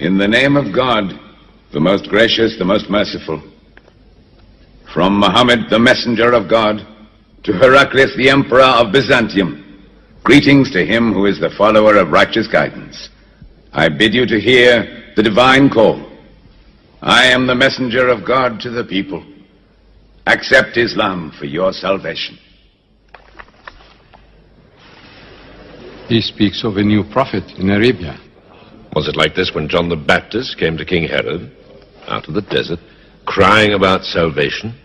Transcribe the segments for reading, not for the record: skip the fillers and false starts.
In the name of God, the most gracious, the most merciful, from Muhammad, the messenger of God, to Heraclius, the emperor of Byzantium, greetings to him who is the follower of righteous guidance. I bid you to hear the divine call. I am the messenger of God to the people. Accept Islam for your salvation. He speaks of a new prophet in Arabia. Was it like this when John the Baptist came to King Herod, out of the desert, crying about salvation?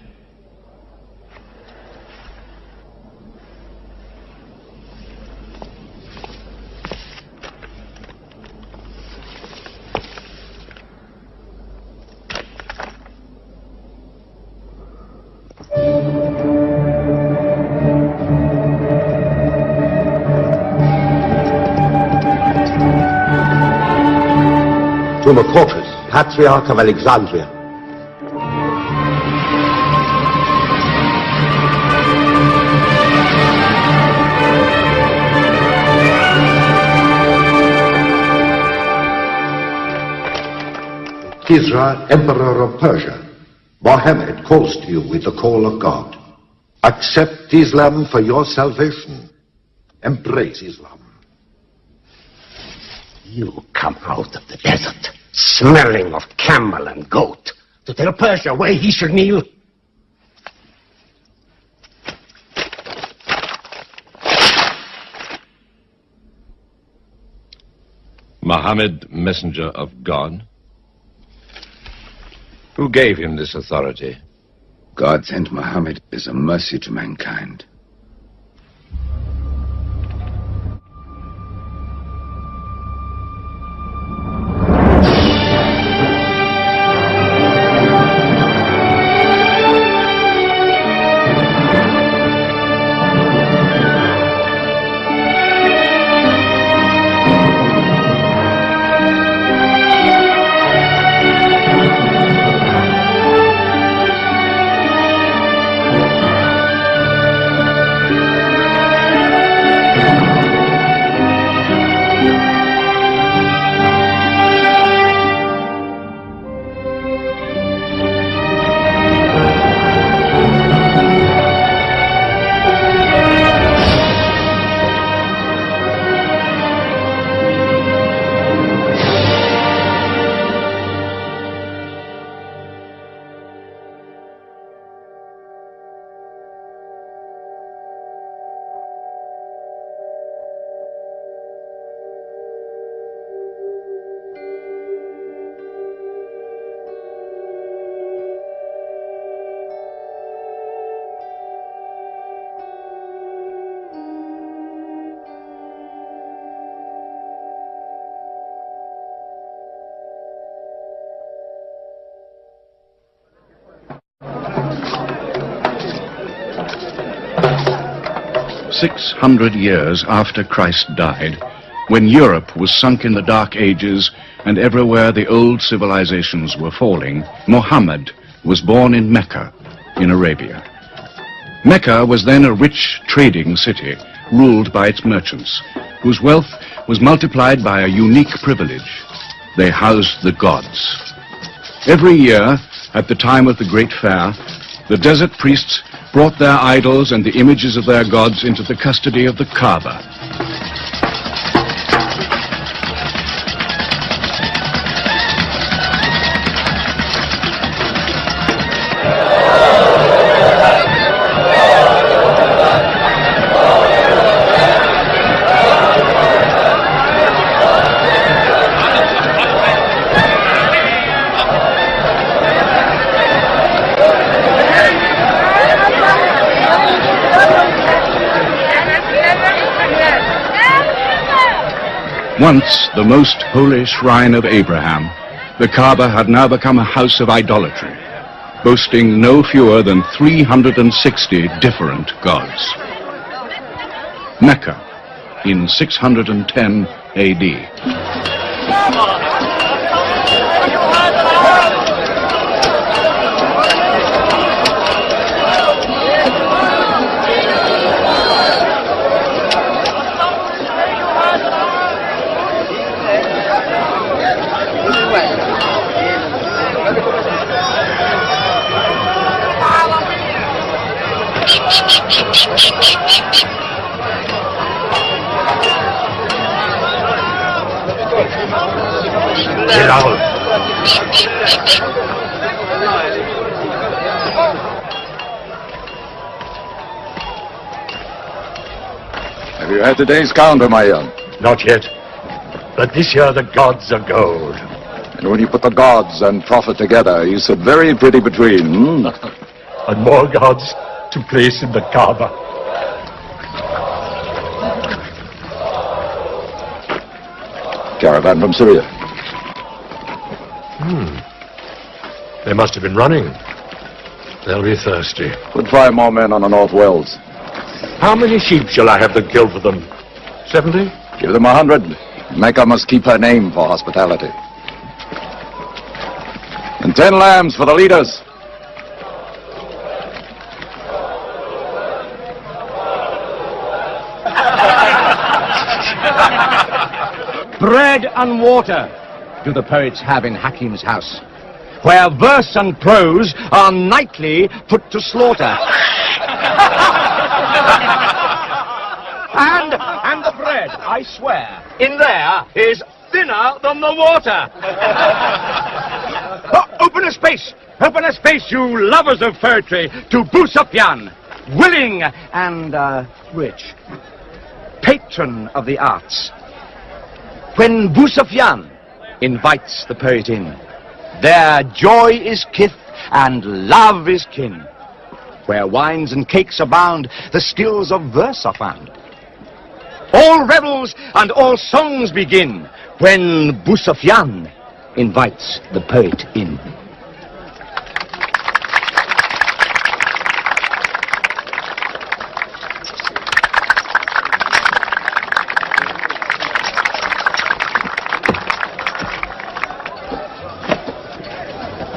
To Macautus, Patriarch of Alexandria. Kisra, Emperor of Persia, Mohammed calls to you with the call of God. Accept Islam for your salvation. Embrace Islam. You come out of the desert, smelling of camel and goat, to tell Persia where he should kneel? Muhammad, messenger of God? Who gave him this authority? God sent Muhammad as a mercy to mankind. "600 years after Christ died, when Europe was sunk in the Dark Ages and everywhere the old civilizations were falling, Muhammad was born in Mecca, in Arabia. Mecca was then a rich trading city, ruled by its merchants, whose wealth was multiplied by a unique privilege. They housed the gods. Every year, at the time of the great fair, the desert priests brought their idols and the images of their gods into the custody of the Kaaba. Once the most holy shrine of Abraham, the Kaaba had now become a house of idolatry, boasting no fewer than 360 different gods. Mecca, in 610 AD. Have you had today's calendar, my young? Not yet. But this year the gods are gold. And when you put the gods and prophet together, you sit very pretty between, And more gods to place in the Kaaba. Caravan from Syria. They must have been running. They'll be thirsty. Put 5 more men on the North Wells. How many sheep shall I have to kill for them? 70? Give them 100. Mecca must keep her name for hospitality. And 10 lambs for the leaders. Bread and water do the poets have in Hakim's house, where verse and prose are nightly put to slaughter. And the bread, I swear, in there is thinner than the water. Open a space, you lovers of poetry, to Busufyan, willing and rich, patron of the arts. When Busufyan invites the poet in, there joy is kith and love is kin. Where wines and cakes abound, the skills of verse are found. All revels and all songs begin when Busufyan invites the poet in.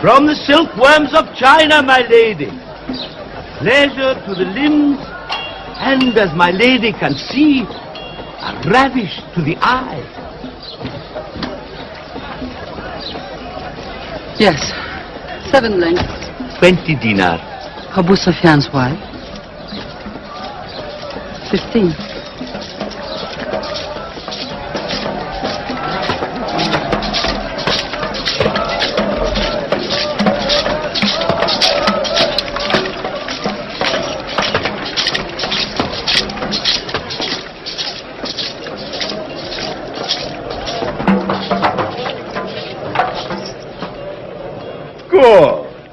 From the silkworms of China, my lady, pleasure to the limbs, and as my lady can see, a ravish to the eye. Yes, 7 lengths. 20 dinar. Abu Sufyan's wife. 15.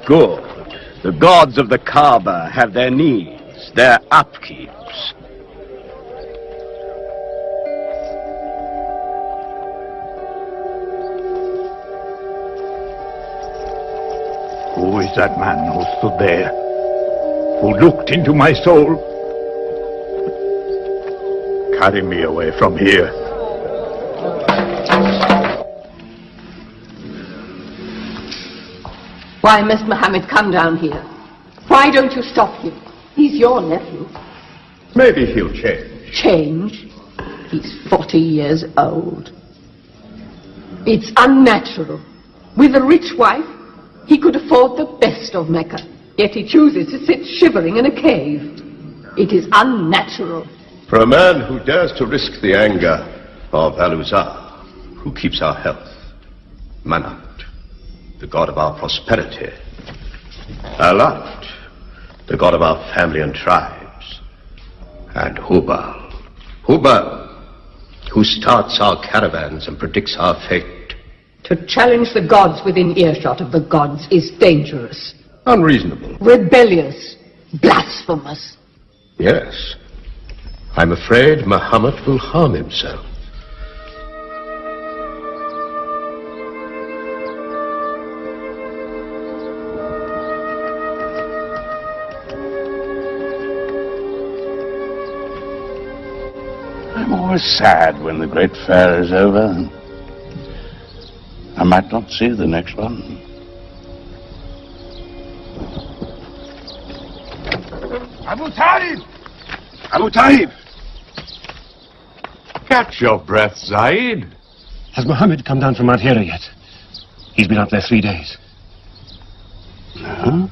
Good. The gods of the Kaaba have their needs, their upkeeps. Who is that man who stood there? Who looked into my soul? Carry me away from here. Why must Muhammad come down here? Why don't you stop him? He's your nephew. Maybe he'll change. Change? He's 40 years old. It's unnatural. With a rich wife, he could afford the best of Mecca. Yet he chooses to sit shivering in a cave. It is unnatural. For a man who dares to risk the anger of Aluzar, who keeps our health, Manat, the god of our prosperity, Alat, the god of our family and tribes, and Hubal, who starts our caravans and predicts our fate. To challenge the gods within earshot of the gods is dangerous. Unreasonable. Rebellious. Blasphemous. Yes. I'm afraid Muhammad will harm himself. I'm always sad when the great fair is over. I might not see the next one. Abu Talib! Abu Talib! Catch your breath, Zaid. Has Mohammed come down from Mount Hira yet? He's been up there 3 days. No?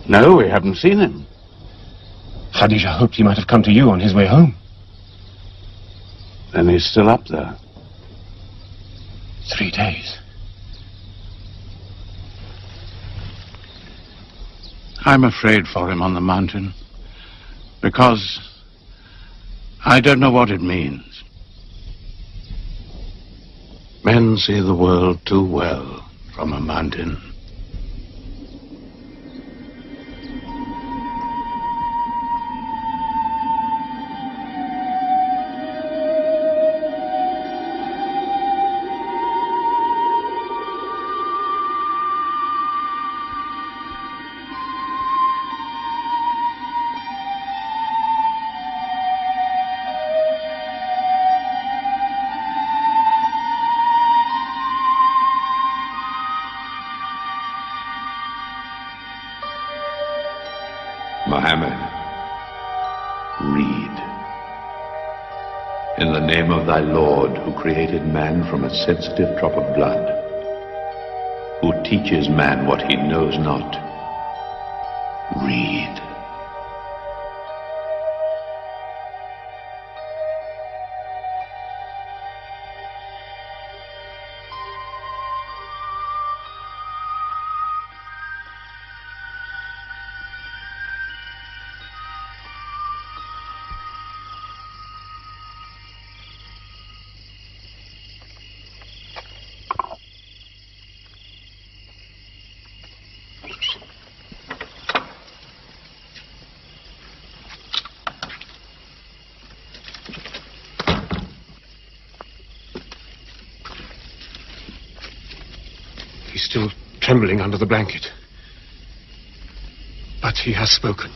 No, we haven't seen him. Khadija hoped he might have come to you on his way home. Then he's still up there. 3 days. I'm afraid for him on the mountain, because I don't know what it means. Men see the world too well from a mountain. Muhammad, read. In the name of thy Lord, who created man from a sensitive drop of blood, who teaches man what he knows not, read. He's still trembling under the blanket. But he has spoken.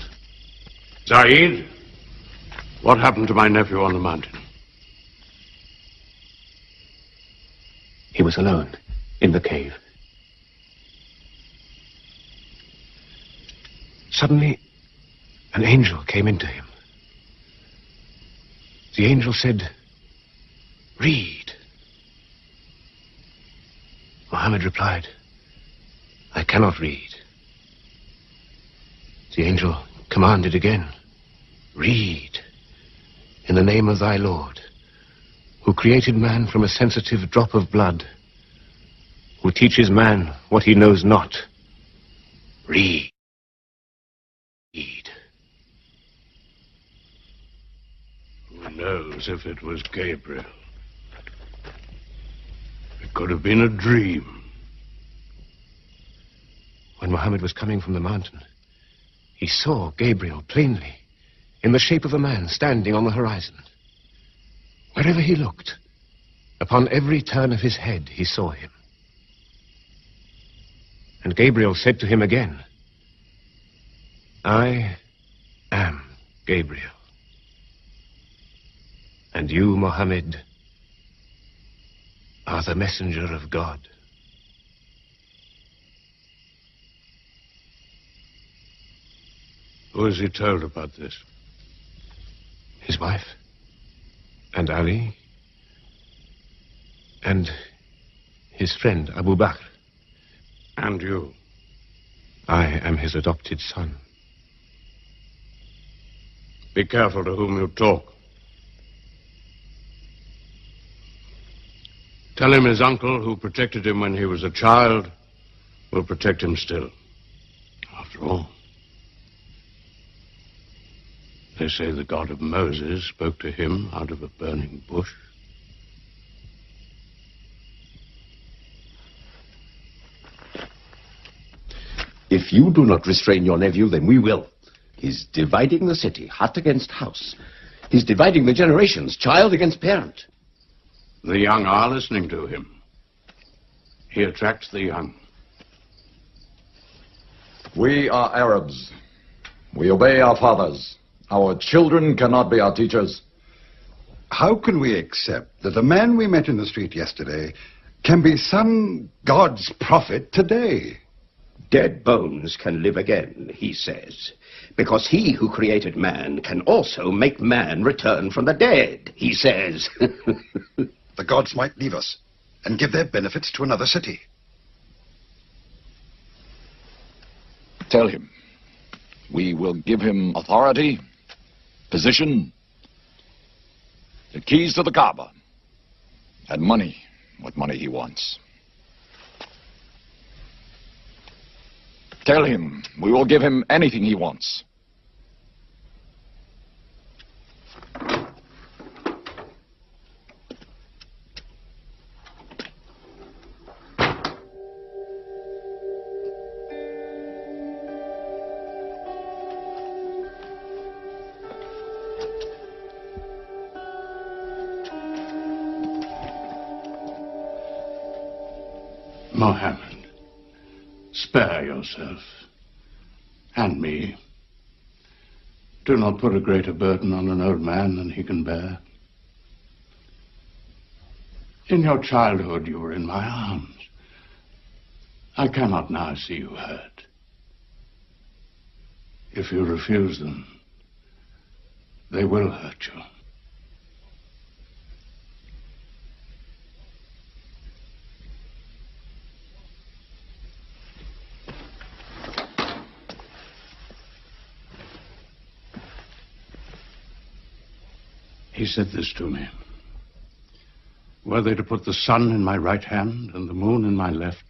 Zaid, what happened to my nephew on the mountain? He was alone in the cave. Suddenly, an angel came into him. The angel said, "Read." Muhammad replied, "I cannot read." The angel commanded again, "Read, in the name of thy Lord, who created man from a sensitive drop of blood, who teaches man what he knows not. Read." Who knows if it was Gabriel? It could have been a dream. When Muhammad was coming from the mountain, he saw Gabriel plainly, in the shape of a man standing on the horizon. Wherever he looked, upon every turn of his head, he saw him. And Gabriel said to him again, "I am Gabriel. And you, Muhammad, are the messenger of God." Who has he told about this? His wife. And Ali. And his friend, Abu Bakr. And you? I am his adopted son. Be careful to whom you talk. Tell him his uncle, who protected him when he was a child, will protect him still. After all, they say the God of Moses spoke to him out of a burning bush. If you do not restrain your nephew, then we will. He's dividing the city, hut against house. He's dividing the generations, child against parent. The young are listening to him. He attracts the young. We are Arabs. We obey our fathers. Our children cannot be our teachers. How can we accept that the man we met in the street yesterday can be some God's prophet today? Dead bones can live again, he says, because he who created man can also make man return from the dead, he says. The gods might leave us and give their benefits to another city. Tell him. We will give him authority, position, the keys to the Kaaba, and money, what money he wants. Tell him we will give him anything he wants. Mohammed, spare yourself, and me. Do not put a greater burden on an old man than he can bear. In your childhood, you were in my arms. I cannot now see you hurt. If you refuse them, they will hurt you. He said this to me. Were they to put the sun in my right hand and the moon in my left,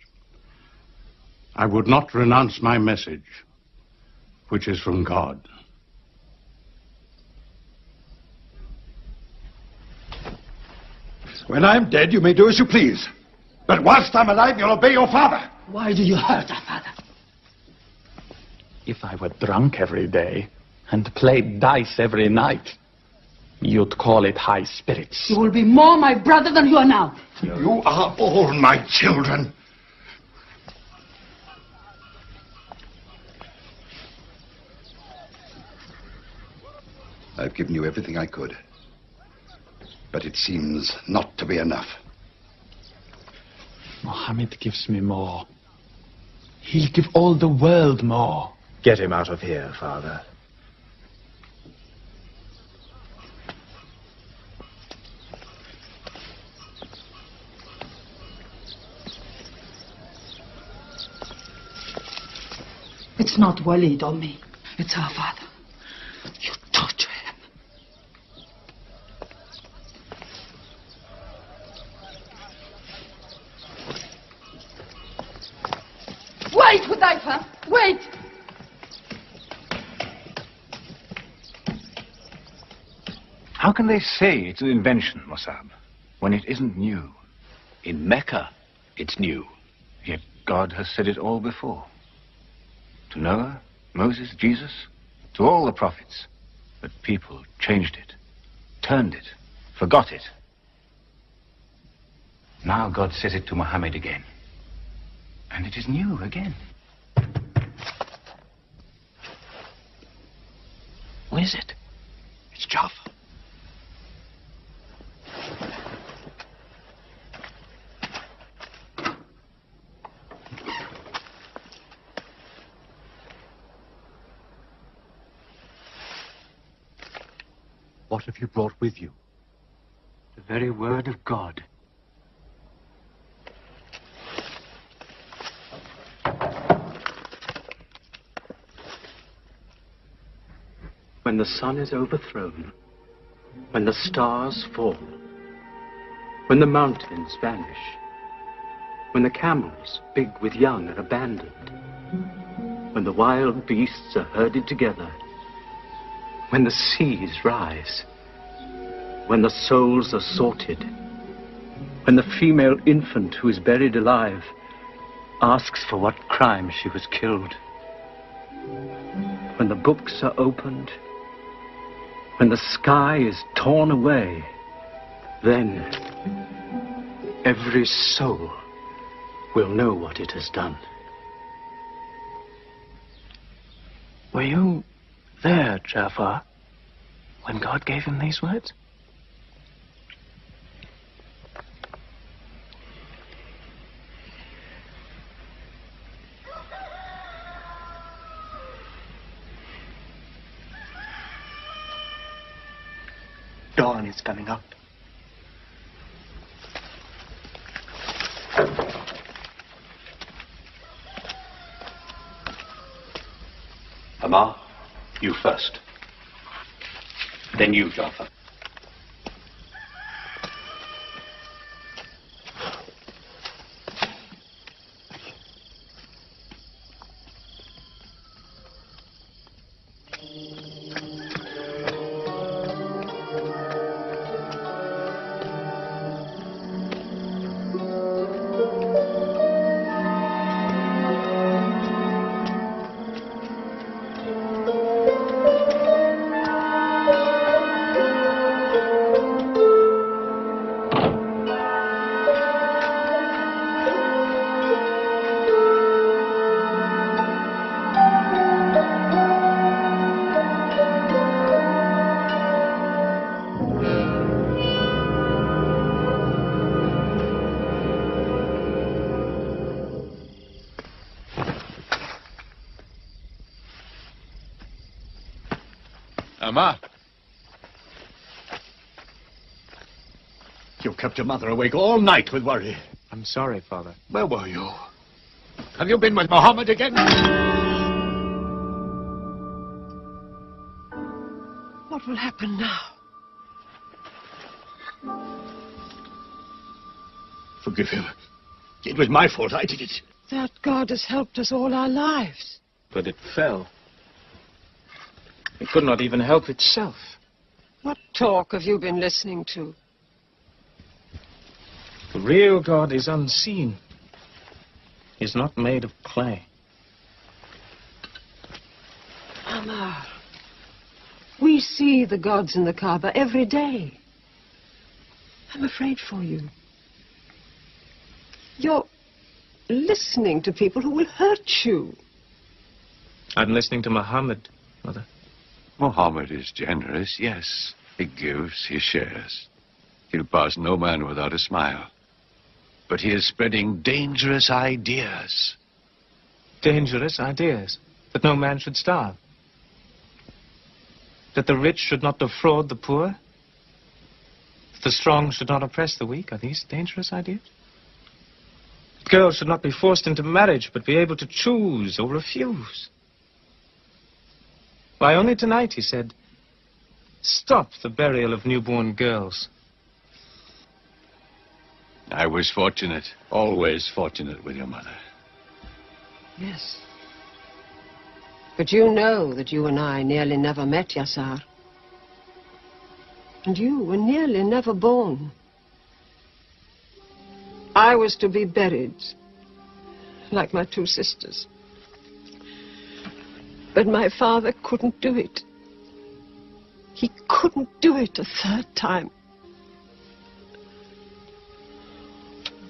I would not renounce my message, which is from God. When I'm dead, you may do as you please. But whilst I'm alive, you'll obey your father. Why do you hurt our father? If I were drunk every day and played dice every night, you'd call it high spirits. You will be more my brother than you are now. You are all my children. I've given you everything I could. But it seems not to be enough. Mohammed gives me more. He'll give all the world more. Get him out of here, Father. It's not Walid or me. It's our father. You torture him. Wait, Hudayfa! Wait! How can they say it's an invention, Mossab, when it isn't new? In Mecca, it's new. Yet God has said it all before. To Noah, Moses, Jesus, to all the prophets. But people changed it, turned it, forgot it. Now God says it to Muhammad again. And it is new again. Who is it? It's Jaffa. What have you brought with you? The very word of God. When the sun is overthrown, when the stars fall, when the mountains vanish, when the camels, big with young, are abandoned, when the wild beasts are herded together, when the seas rise, when the souls are sorted, when the female infant who is buried alive asks for what crime she was killed, when the books are opened, when the sky is torn away, then every soul will know what it has done. Were you there, Jafar, when God gave him these words? Dawn is coming up. Amar, you first. Then you, Jafar. Amar. You kept your mother awake all night with worry. I'm sorry, Father. Where were you? Have you been with Muhammad again? What will happen now? Forgive him. It was my fault. I did it. That God has helped us all our lives. But it fell. It could not even help itself. What talk have you been listening to? The real God is unseen. He is not made of clay. Amar, we see the gods in the Kaaba every day. I'm afraid for you. You're listening to people who will hurt you. I'm listening to Muhammad, Mother. Muhammad is generous, yes. He gives, he shares. He'll pass no man without a smile. But he is spreading dangerous ideas. Dangerous ideas? That no man should starve? That the rich should not defraud the poor? That the strong should not oppress the weak? Are these dangerous ideas? That girls should not be forced into marriage, but be able to choose or refuse? Why, only tonight he said, stop the burial of newborn girls. I was fortunate, always fortunate with your mother. Yes. But you know that you and I nearly never met, Yasar. And you were nearly never born. I was to be buried, like my two sisters. But my father couldn't do it. He couldn't do it a third time.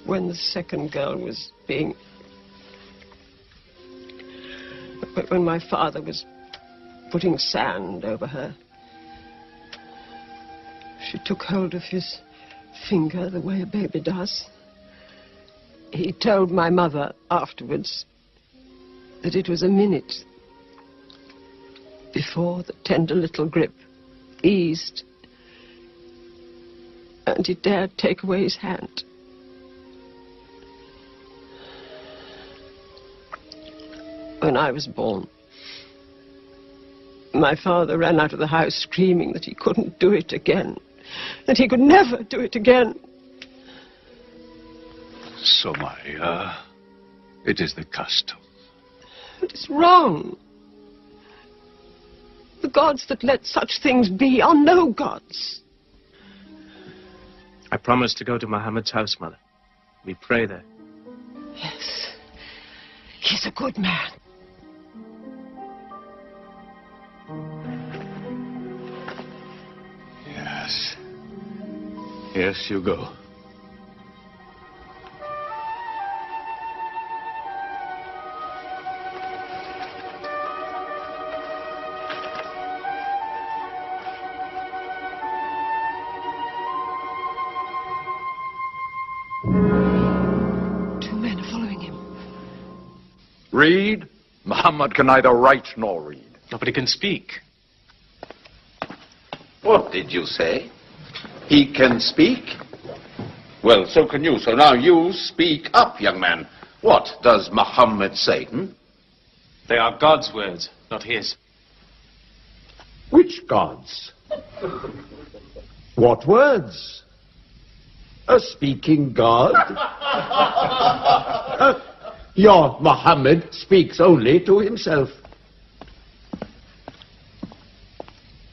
When the second girl was being... When my father was putting sand over her, she took hold of his finger the way a baby does. He told my mother afterwards that it was a minute before the tender little grip eased and he dared take away his hand. When I was born, my father ran out of the house screaming that he couldn't do it again, that he could never do it again. So, it is the custom. But it's wrong. The gods that let such things be are no gods. I promised to go to Muhammad's house, Mother. We pray there. Yes. He's a good man. Yes. Yes, you go. Two men are following him. Read? Muhammad can neither write nor read. Nobody can speak. What did you say? He can speak? Well, so can you. So now you speak up, young man. What does Muhammad say? They are God's words, not his. Which gods? What words? A speaking God? Your Muhammad speaks only to himself.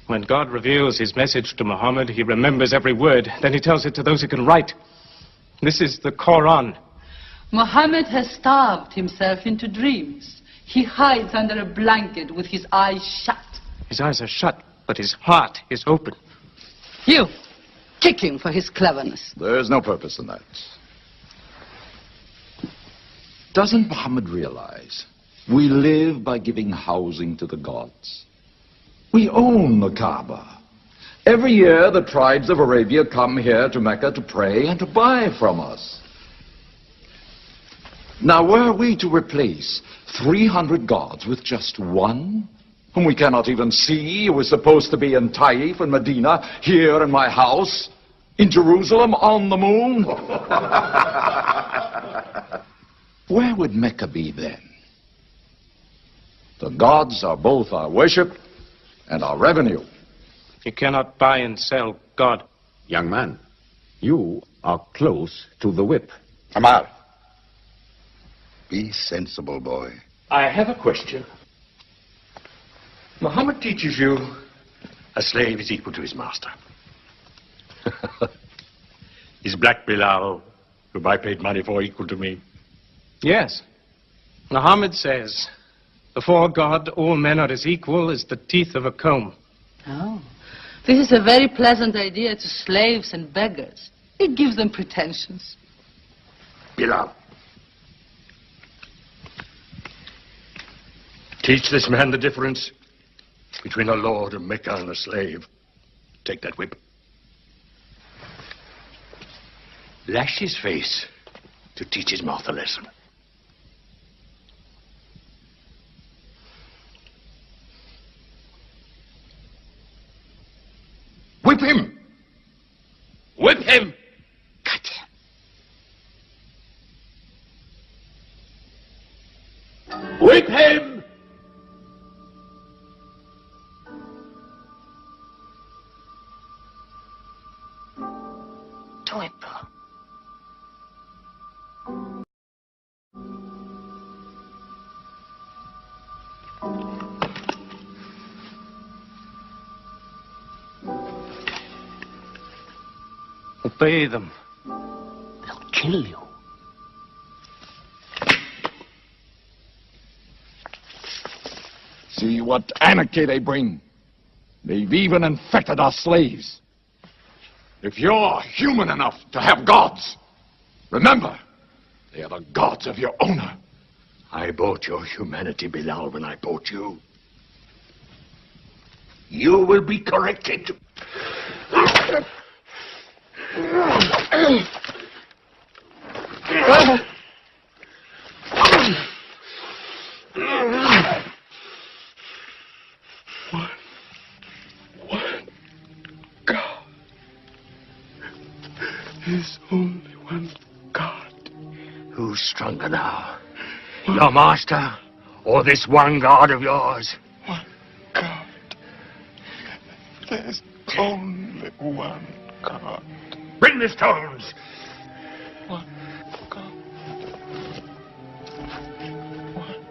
When God reveals his message to Muhammad, he remembers every word. Then he tells it to those who can write. This is the Quran. Muhammad has starved himself into dreams. He hides under a blanket with his eyes shut. His eyes are shut, but his heart is open. You, kick him for his cleverness. There's no purpose in that. Doesn't Muhammad realize we live by giving housing to the gods? We own the Kaaba. Every year the tribes of Arabia come here to Mecca to pray and to buy from us. Now were we to replace 300 gods with just one, whom we cannot even see, who is supposed to be in Taif and Medina, here in my house, in Jerusalem, on the moon? Where would Mecca be then? The gods are both our worship and our revenue. You cannot buy and sell God. Young man, you are close to the whip. Amar. Be sensible, boy. I have a question. Muhammad teaches you a slave is equal to his master. Is Black Bilal, whom I paid money for, equal to me? Yes. Muhammad says, before God, all men are as equal as the teeth of a comb. Oh, this is a very pleasant idea to slaves and beggars. It gives them pretensions. Bilal. Teach this man the difference between a lord of Mecca and a slave. Take that whip. Lash his face to teach his mouth a lesson. Whip him! Whip him! Cut him! Whip him! Do it, bro. Obey them. They'll kill you. See what anarchy they bring. They've even infected our slaves. If you're human enough to have gods, remember, they are the gods of your owner. I bought your humanity, Bilal, when I bought you. You will be corrected. There's only one God. Who's stronger now? Your master, or this one God of yours? One God. There's only one God. Bring the stones! One God. One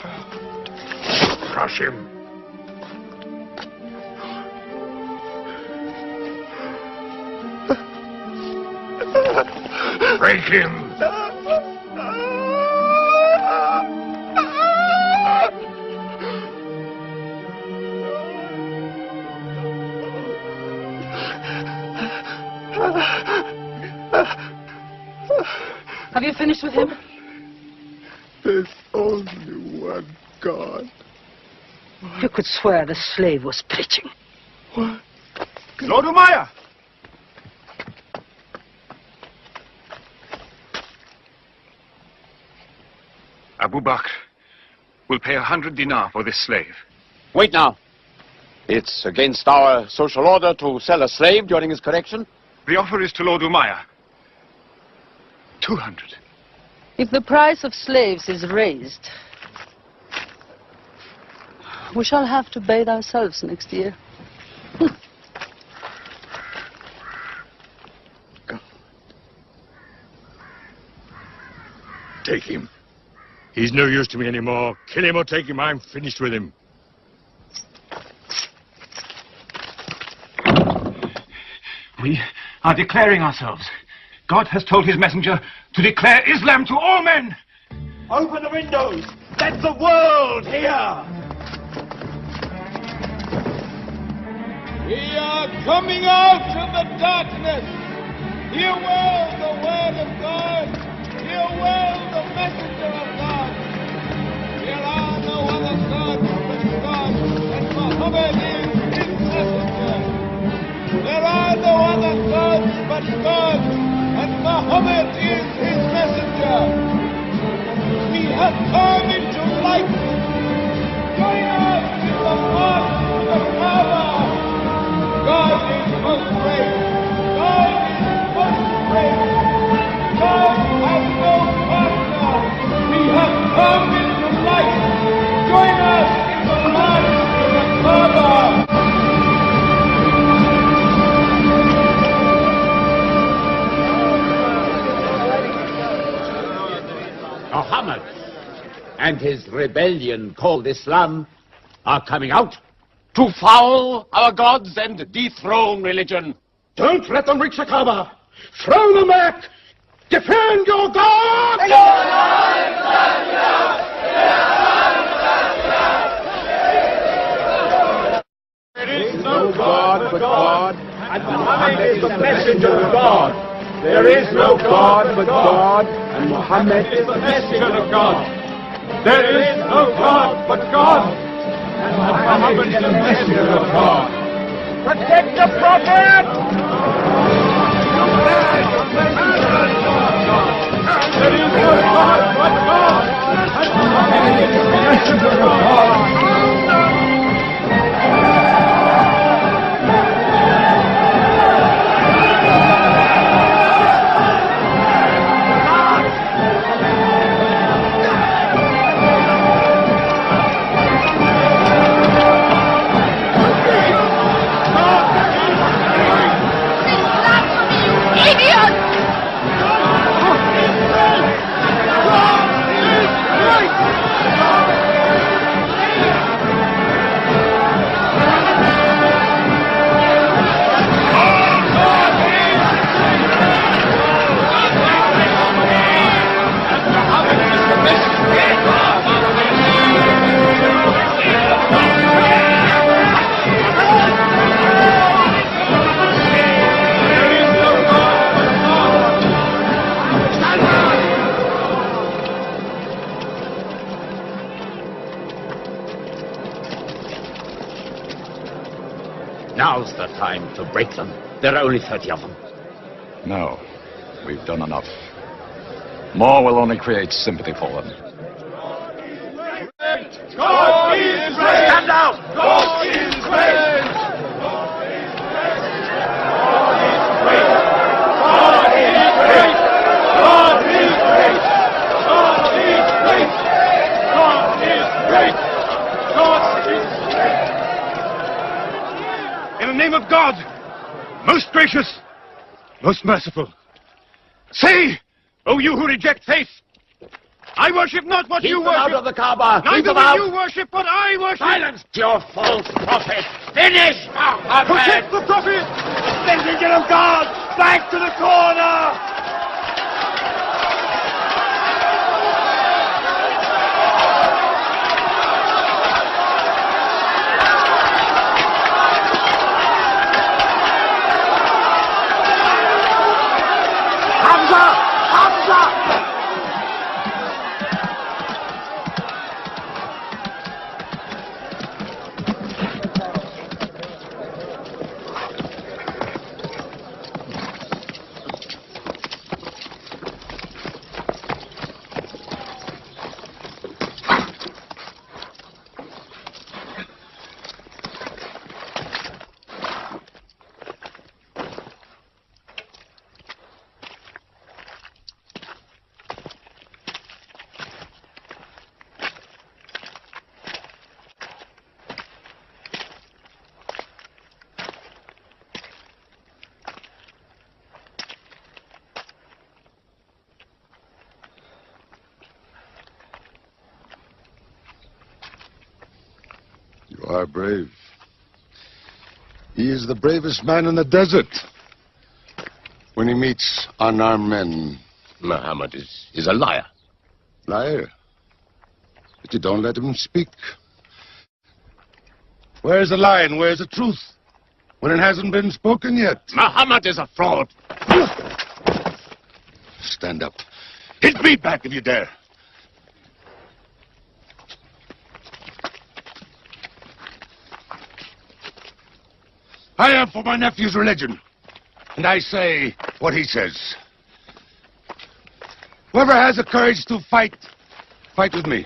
God. Crush him. Break him. Have you finished with him? There's only one God. You could swear the slave was preaching. What? Lord Umaya! Abu Bakr will pay 100 dinar for this slave. Wait now. It's against our social order to sell a slave during his correction. The offer is to Lord Umaya. 200. If the price of slaves is raised, we shall have to bathe ourselves next year. Take him. He's no use to me anymore. Kill him or take him. I'm finished with him. We are declaring ourselves. God has told his messenger to declare Islam to all men. Open the windows. Let the world hear. We are coming out of the darkness. Hear well the word of God. Hear well the messenger of God. There are no other gods but God, and Muhammad is his messenger. There are no other gods but God, and Muhammad is his messenger. We have come into light. Join us in the march to the Kaaba. God is most great. God is most great. God has no partner. We have come into light. Join us in the march to the Kaaba. Muhammad and his rebellion called Islam are coming out to foul our gods and dethrone religion. Don't let them reach the Kaaba. Throw them back. Defend your God. There is no God but God, and Muhammad is the messenger of God. There is no God but God, and Muhammad is the messenger of God. There is no God but God, and Muhammad is the messenger of God. Protect the Prophet! There is no God but God, and Muhammad is the messenger of God. Now's the time to break them. There are only 30 of them. No, we've done enough. More will only create sympathy for them. God is great! Stand down! God is great! In the name of God, most gracious, most merciful, say, O you who reject faith, I worship not what you worship. Out of the Kaaba. Neither will you worship what I worship. Silence your false prophet. Finish, Muhammad. Protect the prophet. Messenger of God, back to the corner. You are brave. He is the bravest man in the desert. When he meets unarmed men. Muhammad is a liar. Liar? But you don't let him speak. Where's the lie and where's the truth? When it hasn't been spoken yet. Muhammad is a fraud. Stand up. Hit me back if you dare. I am for my nephew's religion, and I say what he says. Whoever has the courage to fight, fight with me.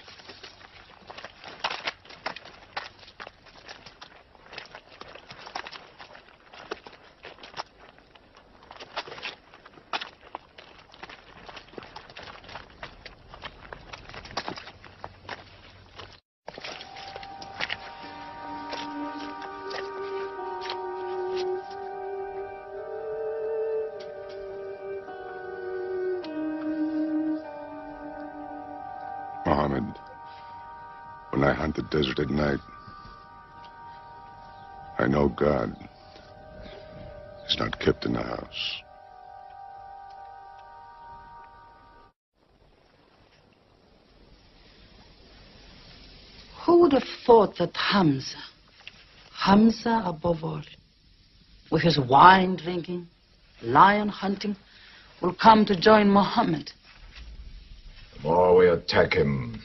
Mohammed, when I hunt the desert at night, I know God is not kept in the house. Who would have thought that Hamza above all, with his wine drinking, lion hunting, will come to join Muhammad? The more we attack him,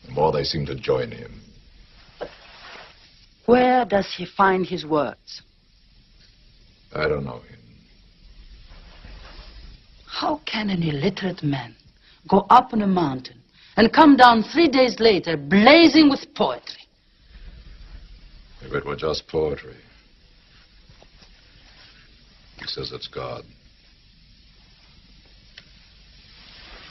the more they seem to join him. Where does he find his words? I don't know him. How can an illiterate man go up on a mountain and come down 3 days later blazing with poetry? If it were just poetry. He says it's God.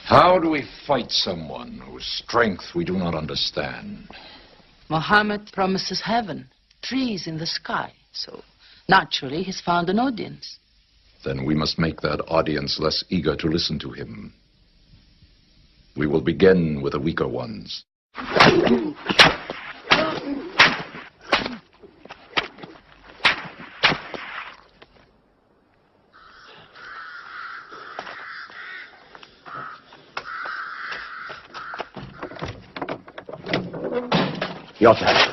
How do we fight someone whose strength we do not understand? Muhammad promises heaven, trees in the sky, so naturally he's found an audience. Then we must make that audience less eager to listen to him. We will begin with the weaker ones. Your turn.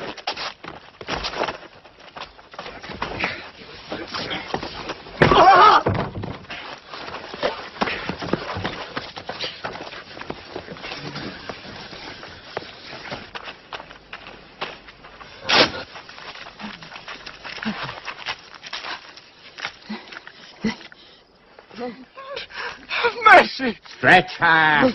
Mercy! Stretch her.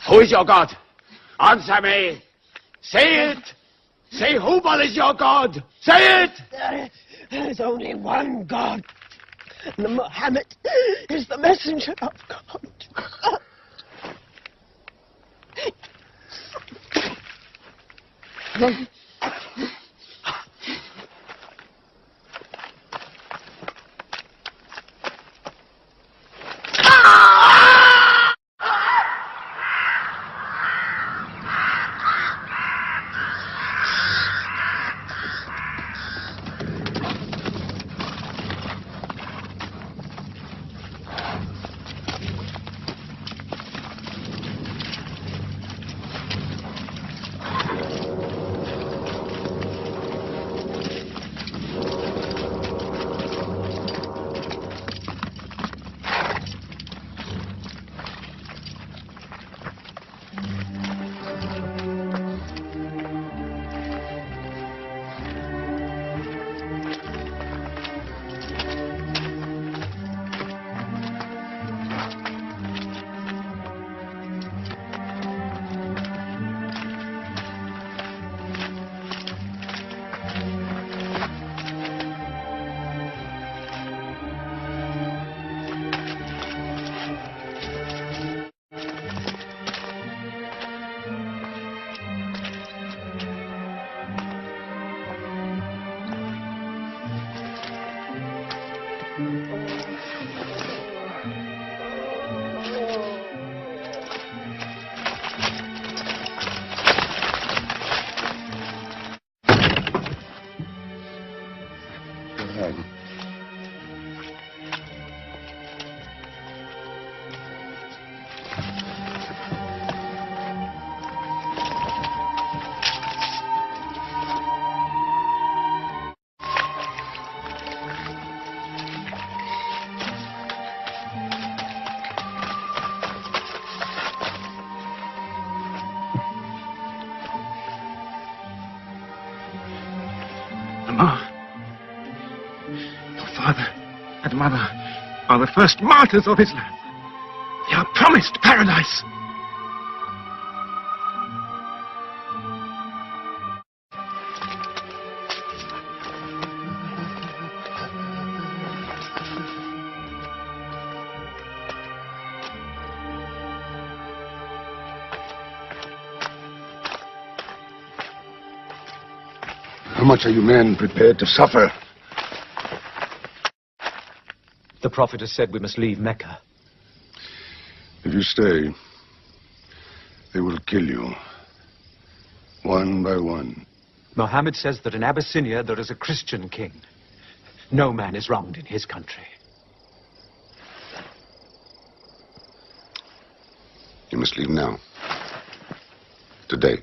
Who is your God? Answer me. Say it. Say Hubal is your God. Say it. There is only one God. And Muhammad is the messenger of God. Your father and mother are the first martyrs of Islam. They are promised paradise. How much are you men prepared to suffer? The Prophet has said we must leave Mecca. If you stay, they will kill you. One by one. Mohammed says that in Abyssinia there is a Christian king. No man is wronged in his country. You must leave now. Today.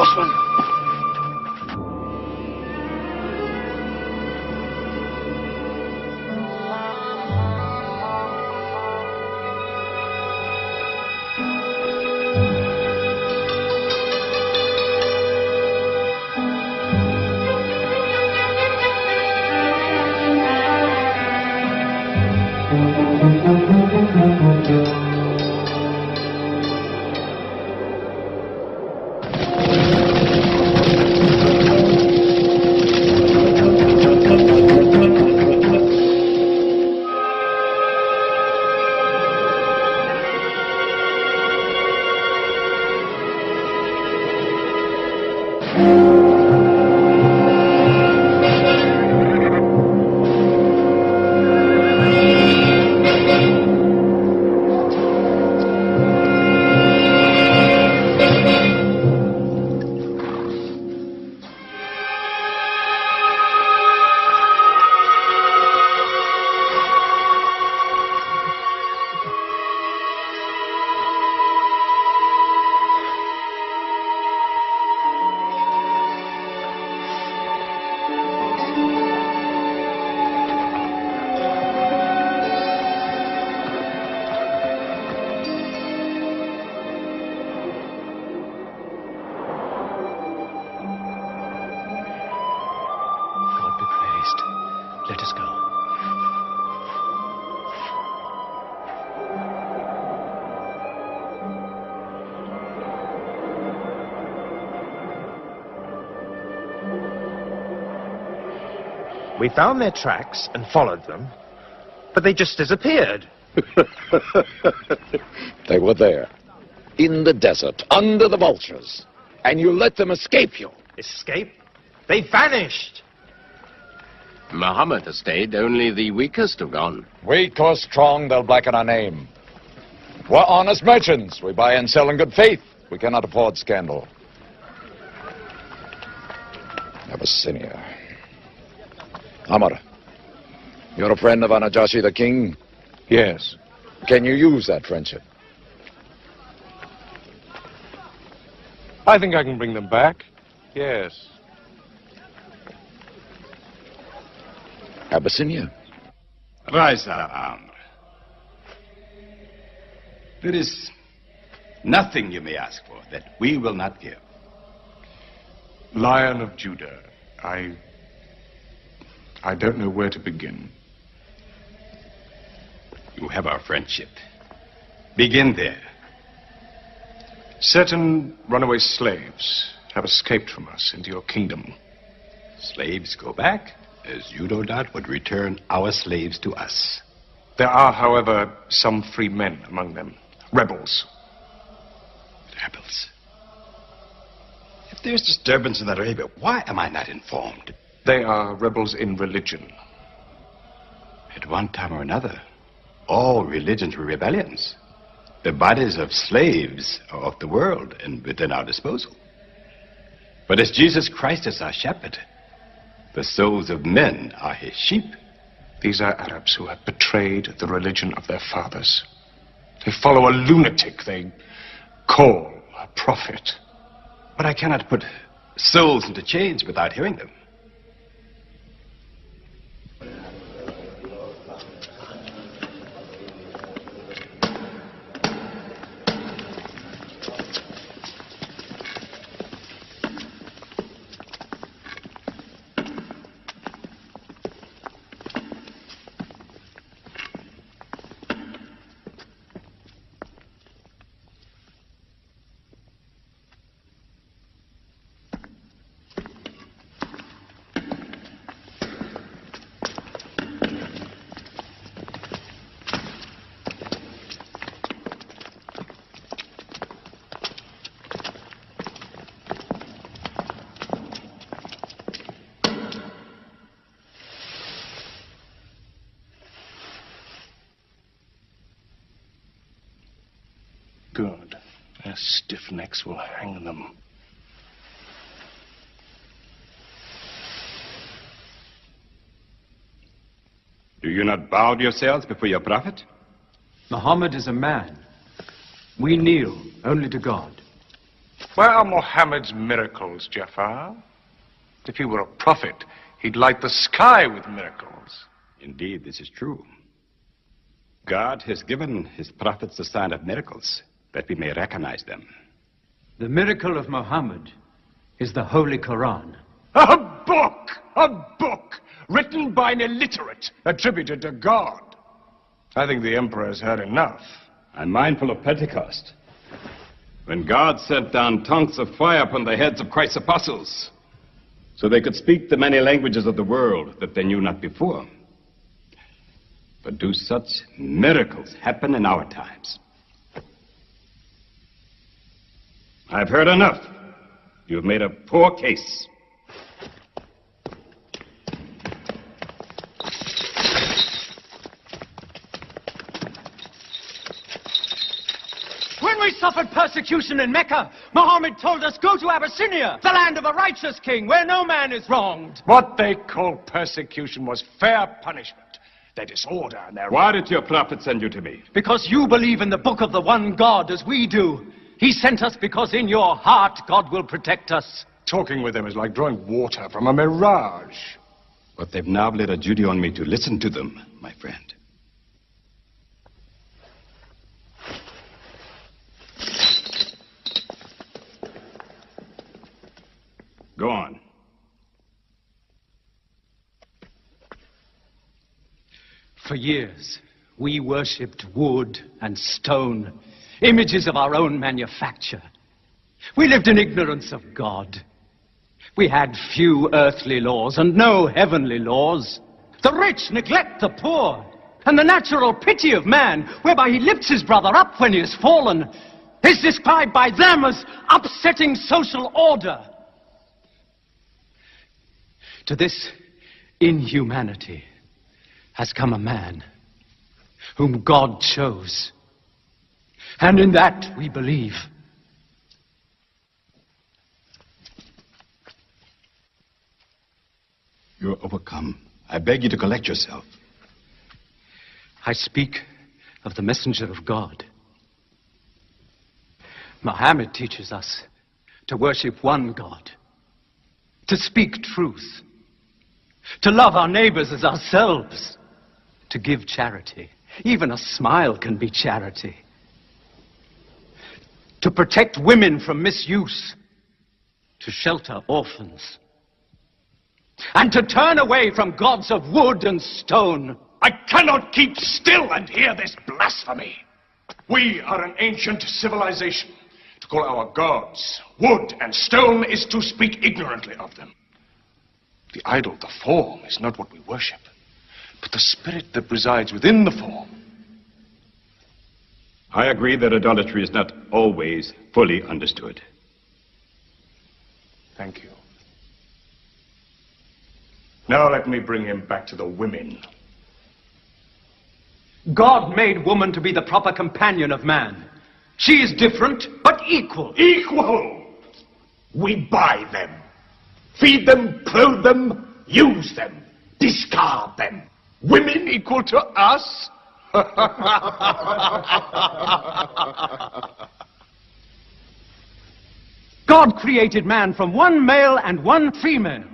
horseman. Let us go. We found their tracks and followed them, but they just disappeared. They were there, in the desert, under the vultures, and you let them escape you. Escape? They vanished! Muhammad has stayed. Only the weakest have gone. Weak or strong, they'll blacken our name. We're honest merchants. We buy and sell in good faith. We cannot afford scandal. Abyssinia. Amar, you're a friend of Anajashi the king? Yes. Can you use that friendship? I think I can bring them back. Yes. Abyssinia. Rise up, Amr. There is nothing you may ask for that we will not give. Lion of Judah, I don't know where to begin. You have our friendship. Begin there. Certain runaway slaves have escaped from us into your kingdom. Slaves go back, as you no doubt would return our slaves to us. There are, however, some free men among them. Rebels. Rebels? If there's disturbance in Arabia, why am I not informed? They are rebels in religion. At one time or another, all religions were rebellions. The bodies of slaves are of the world and within our disposal. But as Jesus Christ is our shepherd, the souls of men are his sheep. These are Arabs who have betrayed the religion of their fathers. They follow a lunatic they call a prophet. But I cannot put souls into chains without hearing them. Good. Their stiff necks will hang them. Do you not bow yourselves before your prophet? Muhammad is a man. We kneel only to God. Where are Mohammed's miracles, Jafar? If he were a prophet, he'd light the sky with miracles. Indeed, this is true. God has given his prophets the sign of miracles, that we may recognize them. The miracle of Muhammad is the Holy Quran. A book! A book! Written by an illiterate, attributed to God. I think the emperor has had enough. I'm mindful of Pentecost, when God sent down tongues of fire upon the heads of Christ's apostles, so they could speak the many languages of the world that they knew not before. But do such miracles happen in our times? I've heard enough. You've made a poor case. When we suffered persecution in Mecca, Muhammad told us, go to Abyssinia, the land of a righteous king, where no man is wronged. What they called persecution was fair punishment. Their disorder and their... Why did your prophet send you to me? Because you believe in the book of the one God as we do. He sent us because in your heart God will protect us. Talking with them is like drawing water from a mirage. But they've now laid a duty on me to listen to them, my friend. Go on. For years, we worshipped wood and stone, images of our own manufacture. We lived in ignorance of God. We had few earthly laws and no heavenly laws. The rich neglect the poor, and the natural pity of man, whereby he lifts his brother up when he has fallen, is described by them as upsetting social order. To this inhumanity has come a man whom God chose. And in that we believe. You're overcome. I beg you to collect yourself. I speak of the messenger of God. Muhammad teaches us to worship one God, to speak truth, to love our neighbors as ourselves, to give charity. Even a smile can be charity. To protect women from misuse, to shelter orphans, and to turn away from gods of wood and stone. I cannot keep still and hear this blasphemy. We are an ancient civilization. To call our gods wood and stone is to speak ignorantly of them. The idol, the form, is not what we worship, but the spirit that resides within the form. I agree that idolatry is not always fully understood. Thank you. Now let me bring him back to the women. God made woman to be the proper companion of man. She is different, but equal. Equal! We buy them. Feed them, clothe them, use them, discard them. Women equal to us? God created man from one male and one female.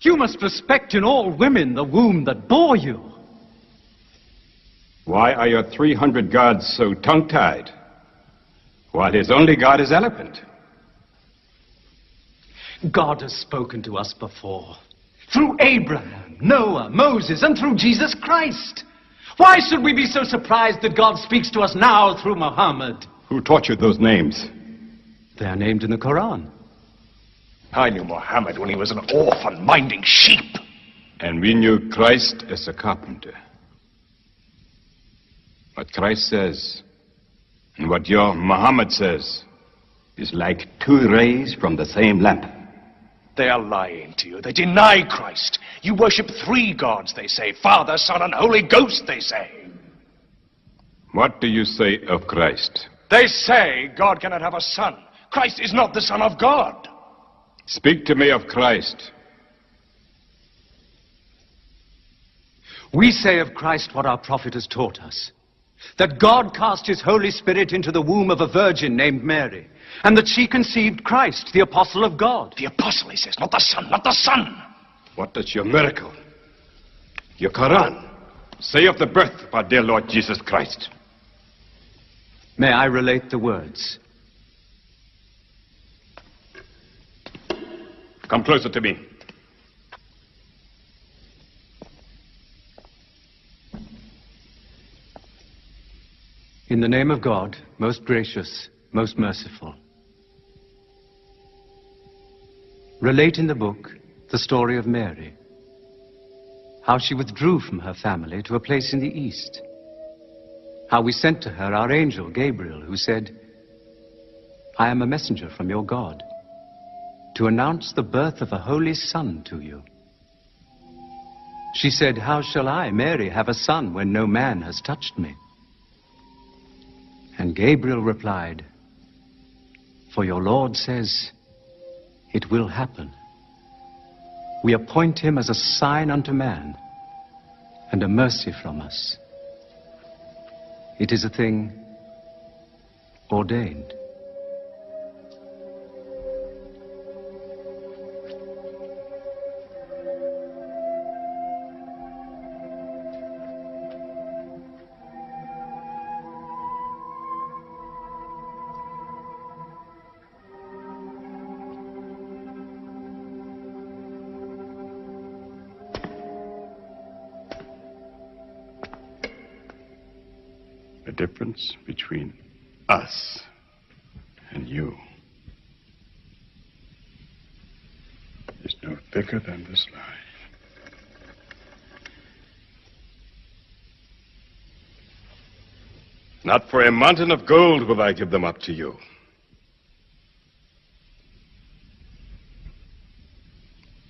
You must respect in all women the womb that bore you. Why are your 300 gods so tongue-tied, while his only god is eloquent? God has spoken to us before, through Abraham, Noah, Moses, and through Jesus Christ. Why should we be so surprised that God speaks to us now through Muhammad? Who taught you those names? They are named in the Quran. I knew Muhammad when he was an orphan minding sheep. And we knew Christ as a carpenter. What Christ says and what your Muhammad says is like two rays from the same lamp. They are lying to you. They deny Christ. You worship three gods, they say. Father, Son, and Holy Ghost, they say. What do you say of Christ? They say God cannot have a son. Christ is not the Son of God. Speak to me of Christ. We say of Christ what our prophet has taught us. that God cast his Holy Spirit into the womb of a virgin named Mary, and that she conceived Christ, the apostle of God. The apostle, he says, not the son, not the son. What does your miracle, your Quran, say of the birth of our dear Lord Jesus Christ? May I relate the words? Come closer to me. In the name of God, most gracious, most merciful. Relate in the book the story of Mary, how she withdrew from her family to a place in the east, how we sent to her our angel Gabriel, who said, I am a messenger from your God, to announce the birth of a holy son to you. She said, how shall I, Mary, have a son when no man has touched me? And Gabriel replied, for your Lord says, it will happen. We appoint him as a sign unto man, and a mercy from us. It is a thing ordained. The difference between us and you is no thicker than this line. Not for a mountain of gold will I give them up to you.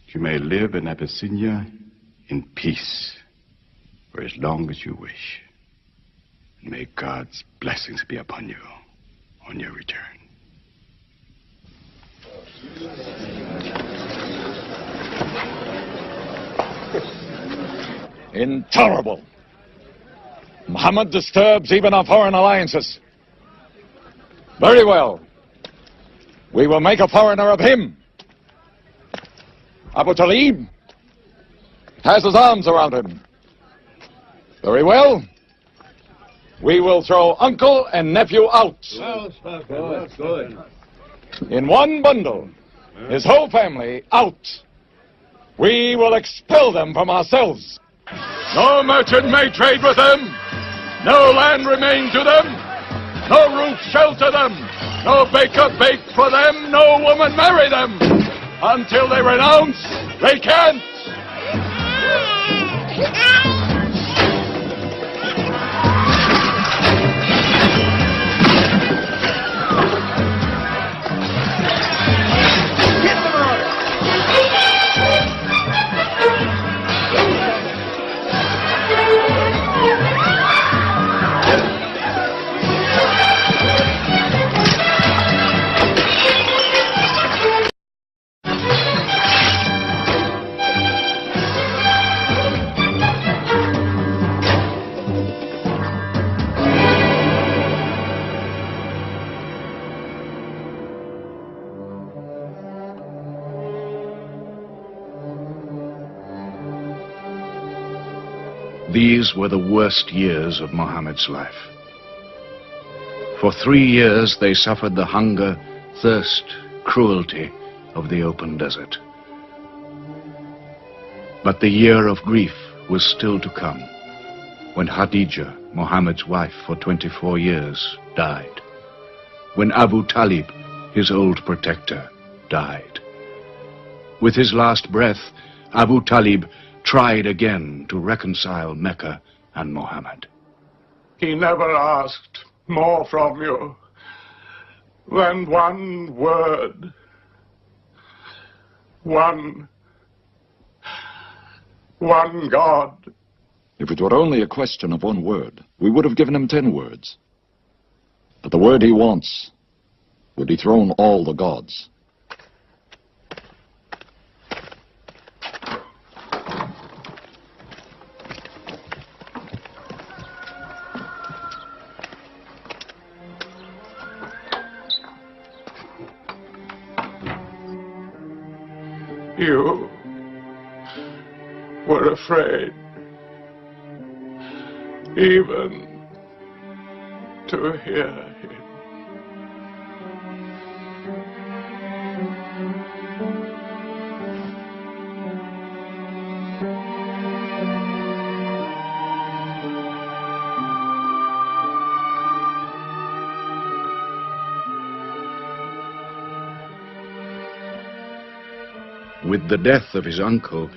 You may live in Abyssinia in peace for as long as you wish. May God's blessings be upon you on your return. Intolerable. Muhammad disturbs even our foreign alliances. Very well. We will make a foreigner of him. Abu Talib has his arms around him. Very well. We will throw uncle and nephew out. Good. In one bundle. His whole family out. We will expel them from ourselves. No merchant may trade with them. No land remain to them. No roof shelter them. No baker bake for them. No woman marry them. Until they renounce, they can't. These were the worst years of Muhammad's life. For 3 years they suffered the hunger, thirst, cruelty of the open desert. But the year of grief was still to come, when Khadija, Muhammad's wife for 24 years, died. When Abu Talib, his old protector, died. With his last breath, Abu Talib tried again to reconcile Mecca and Muhammad. He never asked more from you than one word. One God. If it were only a question of one word, we would have given him 10 words. But the word he wants would dethrone all the gods. You were afraid even to hear him. With the death of his uncle,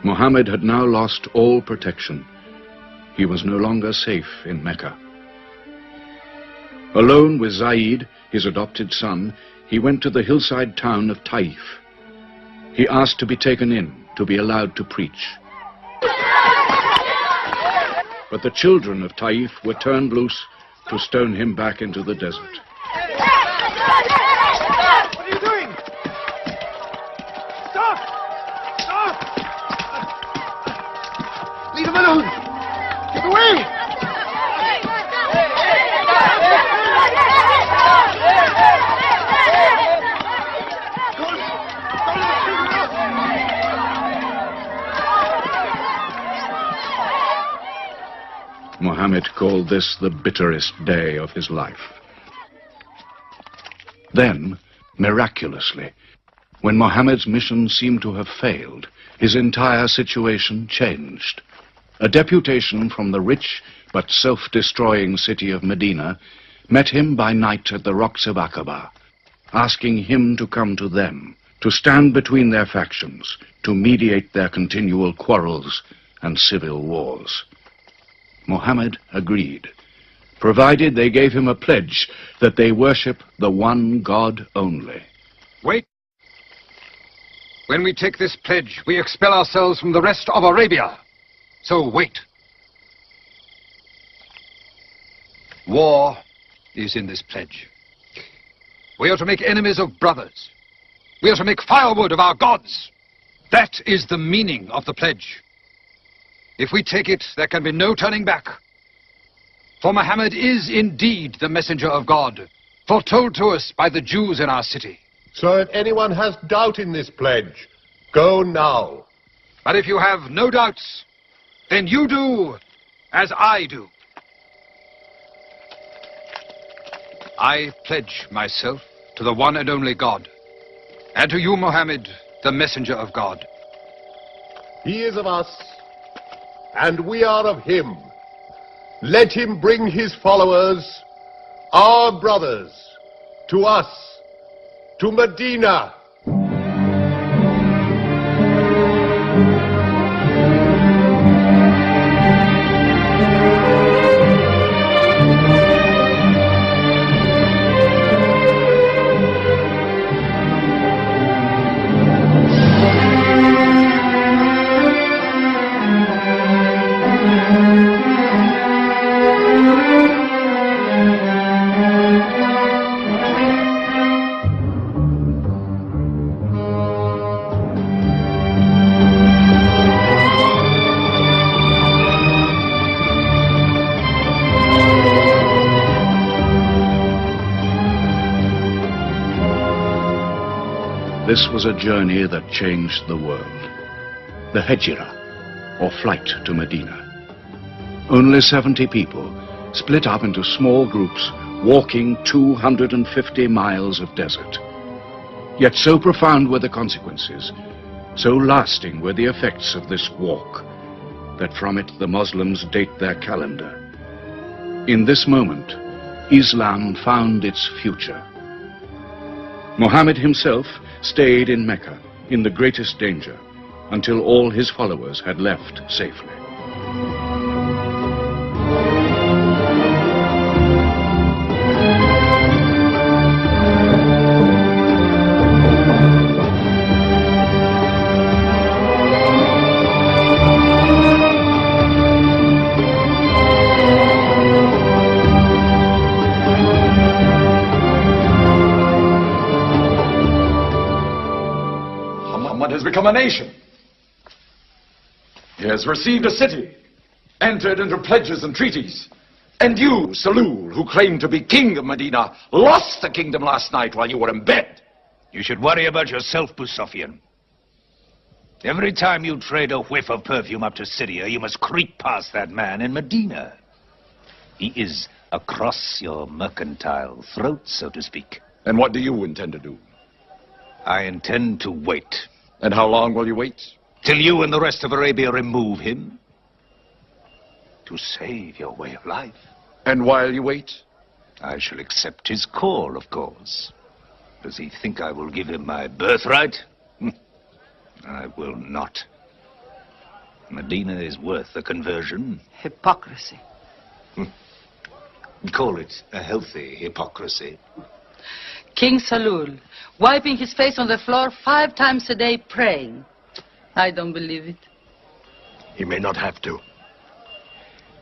Muhammad had now lost all protection. He was no longer safe in Mecca. Alone with Zaid, his adopted son, he went to the hillside town of Taif. He asked to be taken in, to be allowed to preach. But the children of Taif were turned loose to stone him back into the desert. What are you doing? Stop! Stop! Leave him alone! Get away! Muhammad called this the bitterest day of his life. Then, miraculously, when Muhammad's mission seemed to have failed, his entire situation changed. A deputation from the rich but self-destroying city of Medina met him by night at the rocks of Aqaba, asking him to come to them, to stand between their factions, to mediate their continual quarrels and civil wars. Muhammad agreed, provided they gave him a pledge that they worship the one God only. Wait. When we take this pledge, we expel ourselves from the rest of Arabia. So wait. War is in this pledge. We are to make enemies of brothers. We are to make firewood of our gods. That is the meaning of the pledge. If we take it, there can be no turning back. For Muhammad is indeed the messenger of God, foretold to us by the Jews in our city. So if anyone has doubt in this pledge, go now. But if you have no doubts, then you do as I do. I pledge myself to the one and only God, and to you, Muhammad, the messenger of God. He is of us, and we are of him. Let him bring his followers, our brothers, to us, to Medina. This was a journey that changed the world. The Hejira, or flight to Medina. Only 70 people, split up into small groups, walking 250 miles of desert. Yet so profound were the consequences, so lasting were the effects of this walk, that from it the Muslims date their calendar. In this moment, Islam found its future. Muhammad himself stayed in Mecca in the greatest danger until all his followers had left safely. Has become a nation. He has received a city, entered into pledges and treaties. And you, Salul, who claimed to be king of Medina, lost the kingdom last night while you were in bed. You should worry about yourself, Busafian. Every time you trade a whiff of perfume up to Syria, you must creep past that man in Medina. He is across your mercantile throat, so to speak. And what do you intend to do? I intend to wait. And how long will you wait? Till you and the rest of Arabia remove him. To save your way of life. And while you wait? I shall accept his call, of course. Does he think I will give him my birthright? I will not. Medina is worth the conversion. Hypocrisy. Call it a healthy hypocrisy. King Salul, wiping his face on the floor 5 times a day, praying. I don't believe it. He may not have to.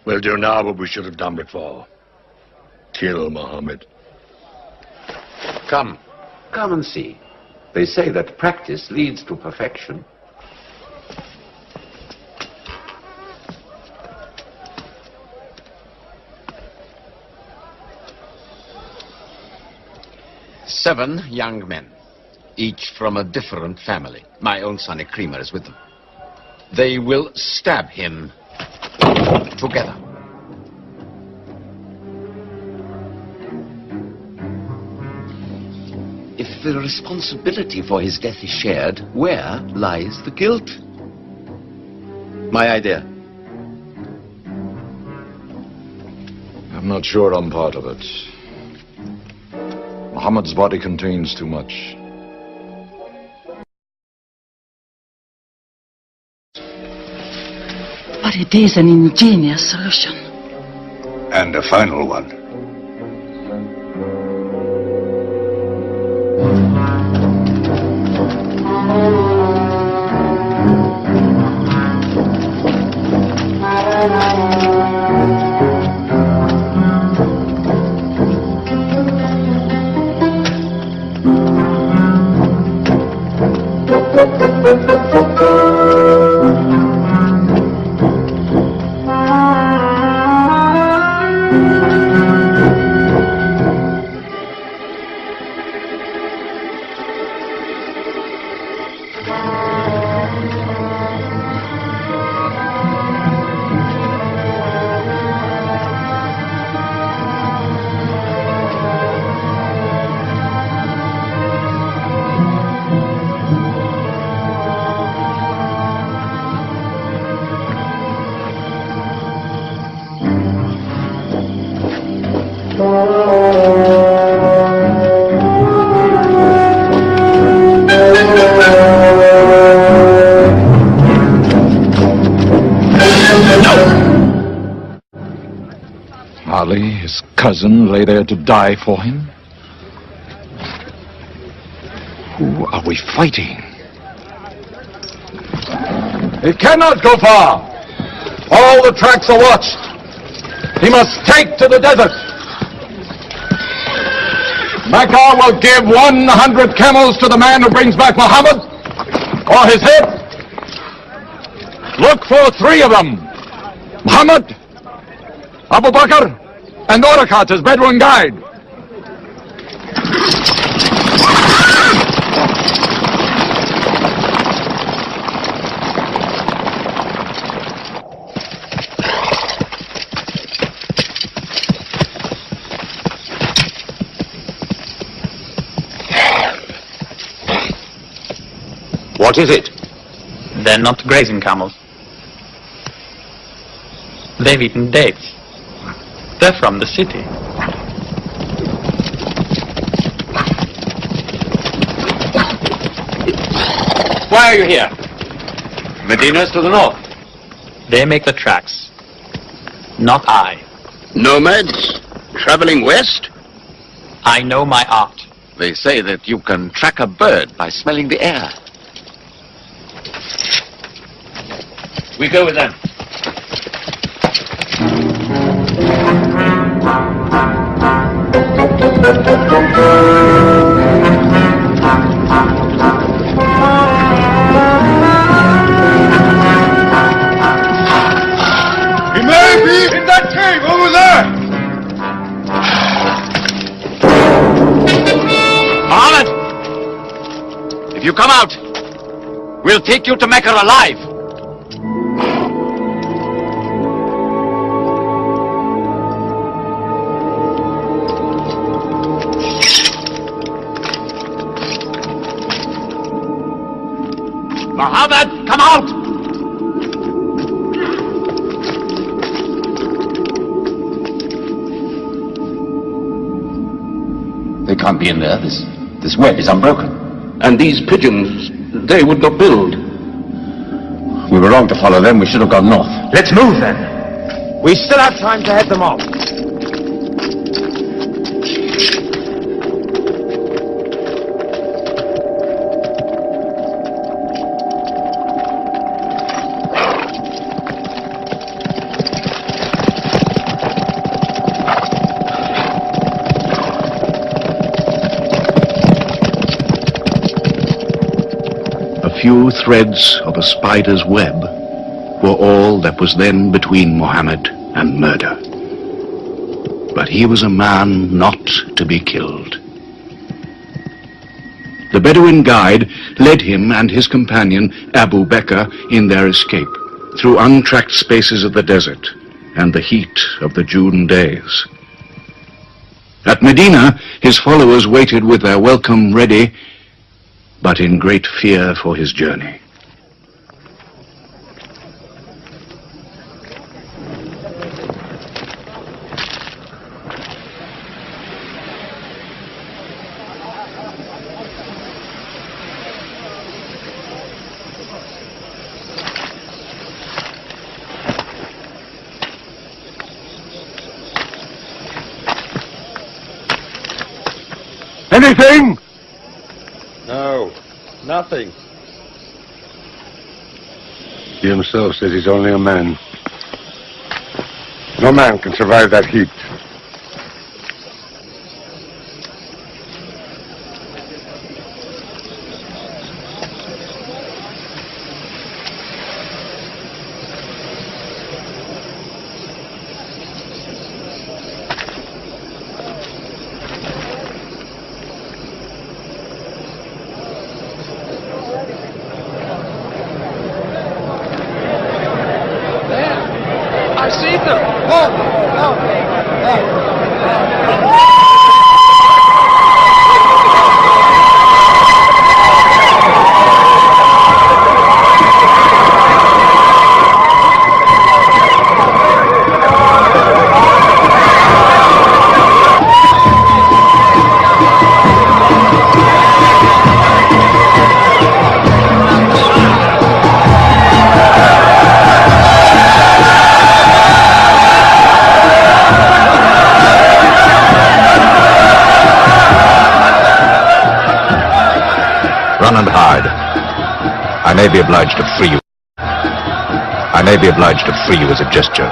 We'll do now what we should have done before. Kill Muhammad. Come and see. They say that practice leads to perfection. Seven young men, each from a different family. My own son Ikrimah is with them. They will stab him together. If the responsibility for his death is shared, where lies the guilt? My idea. I'm not sure I'm part of it. Muhammad's body contains too much. But it is an ingenious solution. And a final one. Ali, his cousin, lay there to die for him? Who are we fighting? He cannot go far. All the tracks are watched. He must take to the desert. Mecca will give 100 camels to the man who brings back Muhammad, or his head. Look for 3 of them. Muhammad, Abu Bakr, and Orakat as Bedouin guide. What is it? They're not grazing camels. They've eaten dates. They're from the city. Why are you here? Medina's to the north. They make the tracks. Not I. Nomads? Traveling west? I know my art. They say that you can track a bird by smelling the air. We go with them. He may be in that cave over there. Muhammad! If you come out, We'll take you to Mecca alive. Muhammad, come out! They can't be in there. This web is unbroken. And these pigeons, they would not build. We were wrong to follow them. We should have gone north. Let's move then. We still have time to head them off. Few threads of a spider's web were all that was then between Mohammed and murder. But he was a man not to be killed. The Bedouin guide led him and his companion Abu Bakr in their escape through untracked spaces of the desert and the heat of the June days. At Medina, his followers waited with their welcome ready, but in great fear for his journey. Anything? No, nothing. He himself says he's only a man. No man can survive that heat. I see them. Run and hide. I may be obliged to free you. I may be obliged to free you as a gesture.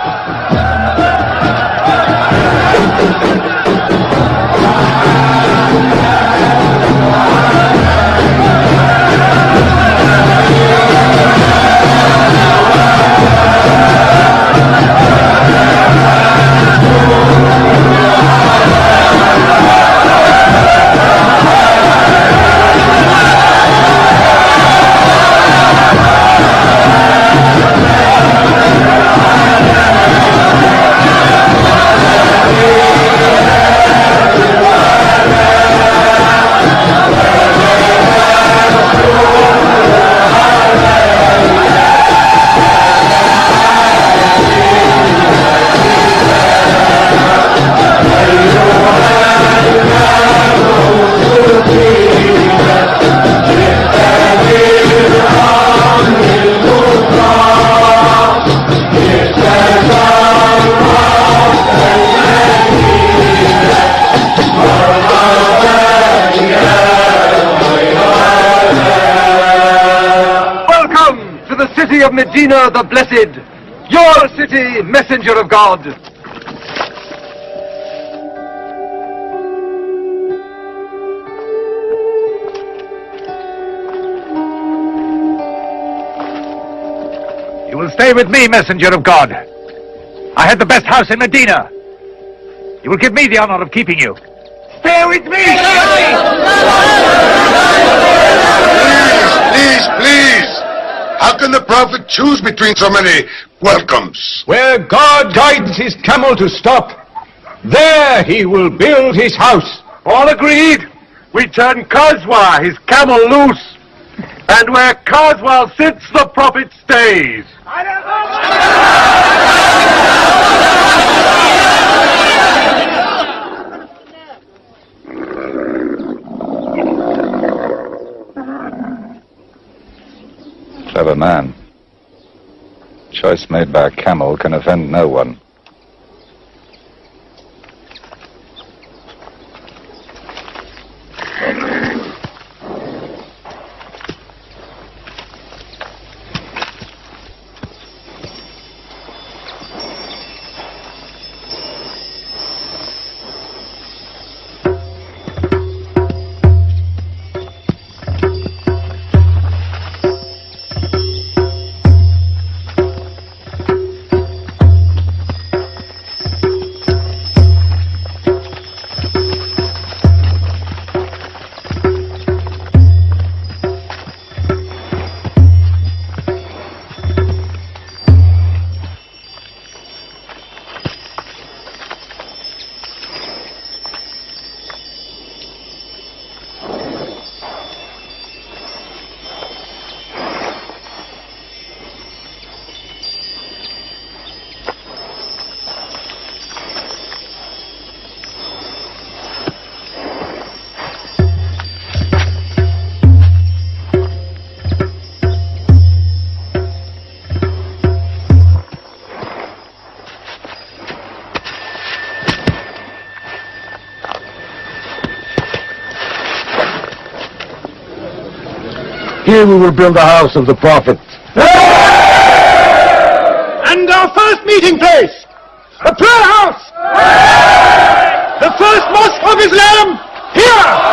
Of Medina the Blessed, your city, messenger of God. You will stay with me, messenger of God. I had the best house in Medina. You will give me the honor of keeping you. Stay with me! Please, please, please! How can the prophet choose between so many welcomes? Where God guides his camel to stop, there he will build his house. All agreed. We turn Kazwa, his camel, loose. And where Kazwa sits, the prophet stays. Clever man. Choice made by a camel can offend no one. Here we will build the house of the prophet. And our first meeting place, the prayer house, the first mosque of Islam, here!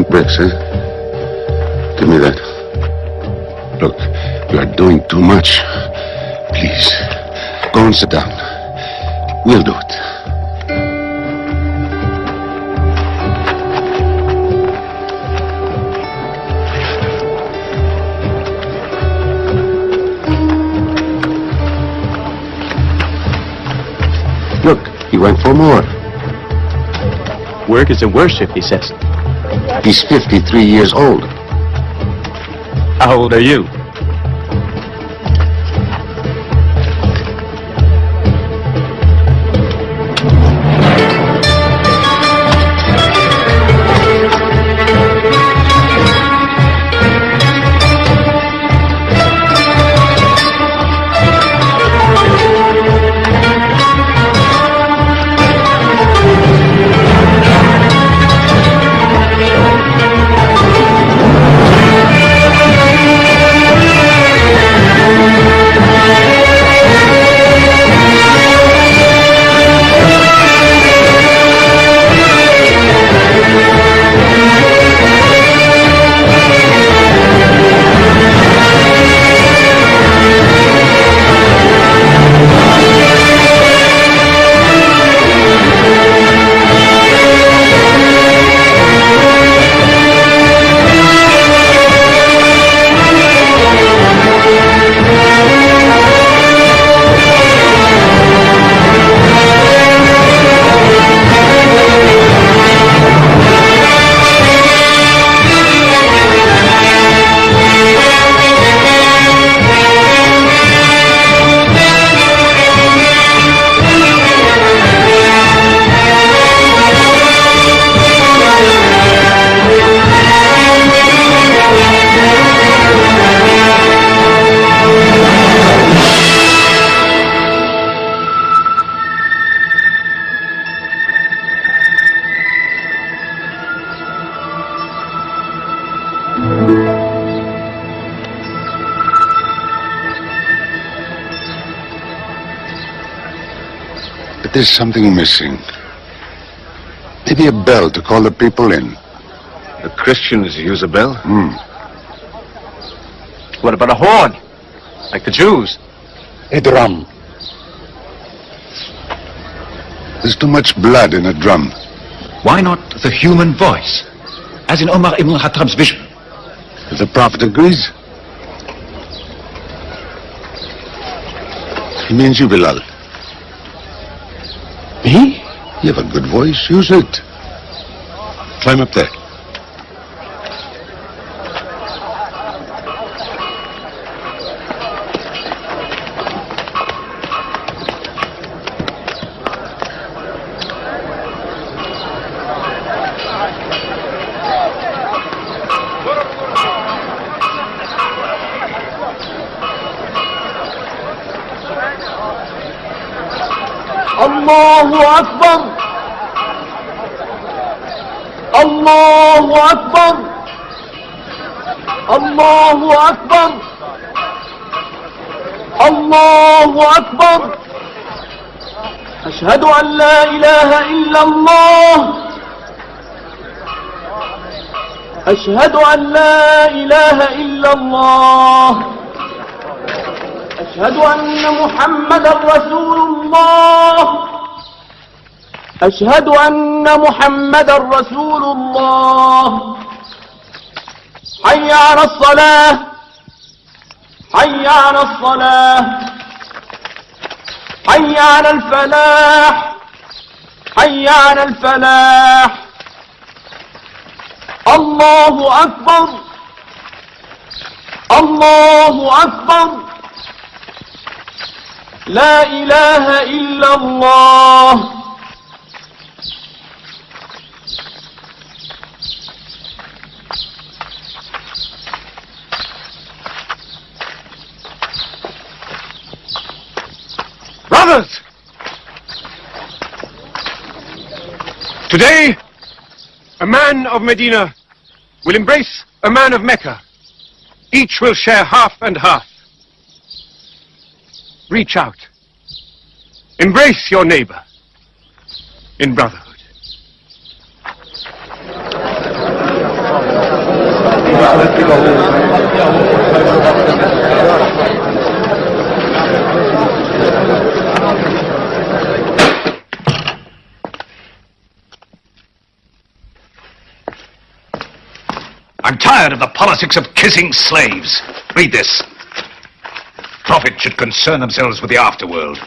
Bricks, huh? Give me that. Look, you are doing too much. Please, go and sit down. We'll do it. Look, he went for more. Work is a worship, he says. He's 53 years old. How old are you? There's something missing. Maybe a bell to call the people in. The Christians use a bell? What about a horn? Like the Jews? A drum. There's too much blood in a drum. Why not the human voice? As in Omar ibn Khattab's vision. If the Prophet agrees. He means you, Bilal. Me? You have a good voice. Use it. Climb up there. الله أكبر الله أكبر الله أكبر الله أكبر أشهد أن لا إله إلا الله أشهد أن لا إله إلا الله أشهد أن محمدا رسول الله أشهد أن محمدا رسول الله حي على الصلاة حي على الصلاة حي على الفلاح حي على الفلاح الله أكبر الله أكبر لا إله إلا الله Brothers! Today, a man of Medina will embrace a man of Mecca. Each will share half and half. Reach out. Embrace your neighbor in brotherhood. I'm tired of the politics of kissing slaves. Read this. Prophet should concern themselves with the afterworld.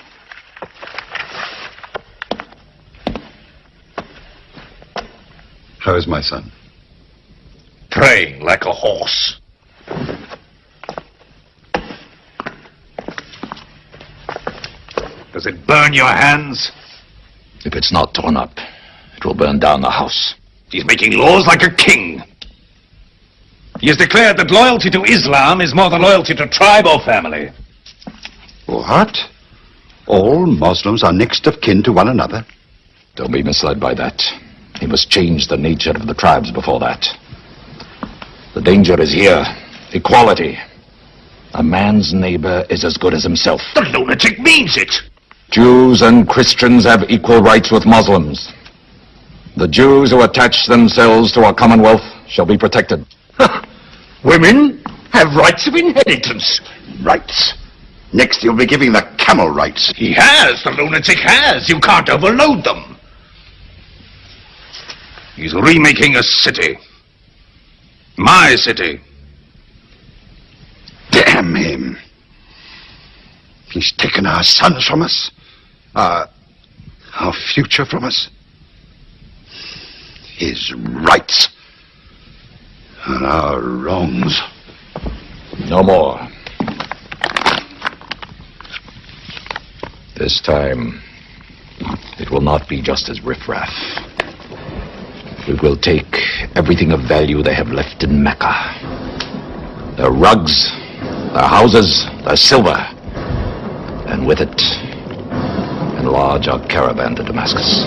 How is my son? Praying like a horse. Does it burn your hands? If it's not torn up, it will burn down the house. He's making laws like a king. He has declared that loyalty to Islam is more than loyalty to tribe or family. What? All Muslims are next of kin to one another? Don't be misled by that. He must change the nature of the tribes before that. The danger is here. Equality. A man's neighbor is as good as himself. The lunatic means it. Jews and Christians have equal rights with Muslims. The Jews who attach themselves to our commonwealth shall be protected. Women have rights of inheritance. Rights? Next he'll be giving the camel rights. He has. The lunatic has. You can't overload them. He's remaking a city. My city. Damn him. He's taken our sons from us. Our future from us. His rights. And our wrongs. No more. This time, it will not be just as riffraff. We will take everything of value they have left in Mecca. Their rugs, their houses, their silver. And with it, enlarge our caravan to Damascus.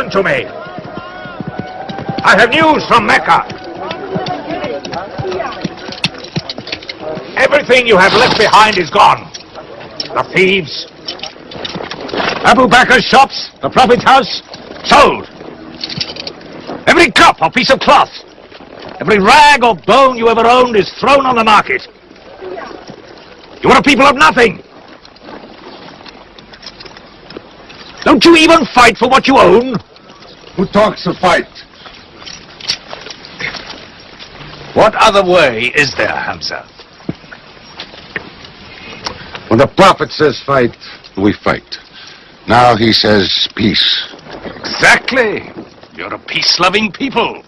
Listen to me. I have news from Mecca. Everything you have left behind is gone. The thieves, Abu Bakr's shops, the Prophet's house, sold. Every cup or piece of cloth, every rag or bone you ever owned is thrown on the market. You are a people of nothing. Don't you even fight for what you own? Who talks of fight? What other way is there, Hamza? When the Prophet says fight, we fight. Now he says peace. Exactly. You're a peace-loving people.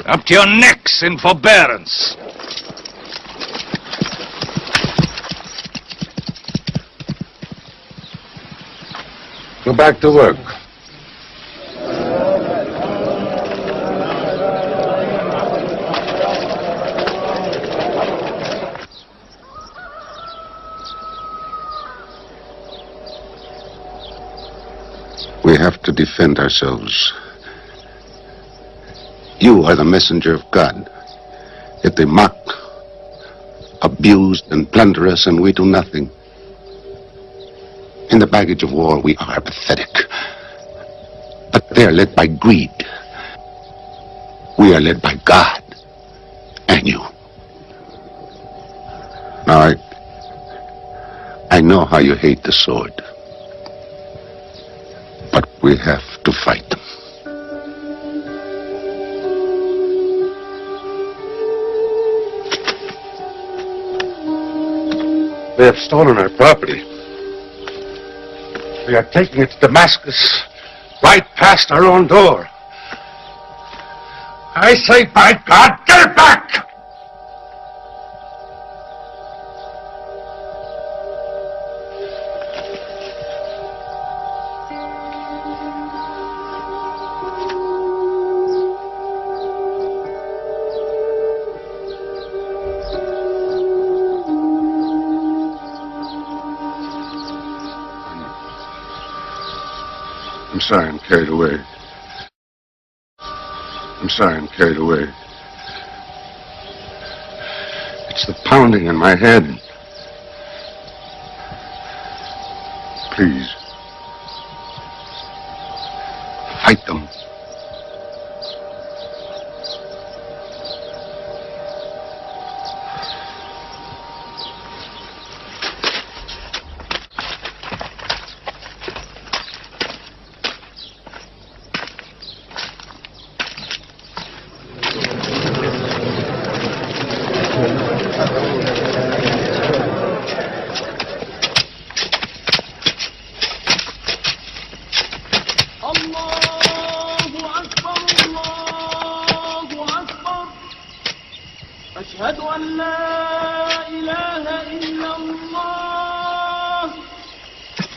Up to your necks in forbearance. Go back to work. We have to defend ourselves. You are the messenger of God. Yet they mock, abuse, and plunder us, and we do nothing. In the baggage of war, we are pathetic. But they are led by greed. We are led by God and you. Now, I know how you hate the sword. But we have to fight them. They have stolen our property. We are taking it to Damascus, right past our own door. I say, by God, get it back! I'm sorry I'm carried away. I'm sorry I'm carried away. It's the pounding in my head. Please. Fight them.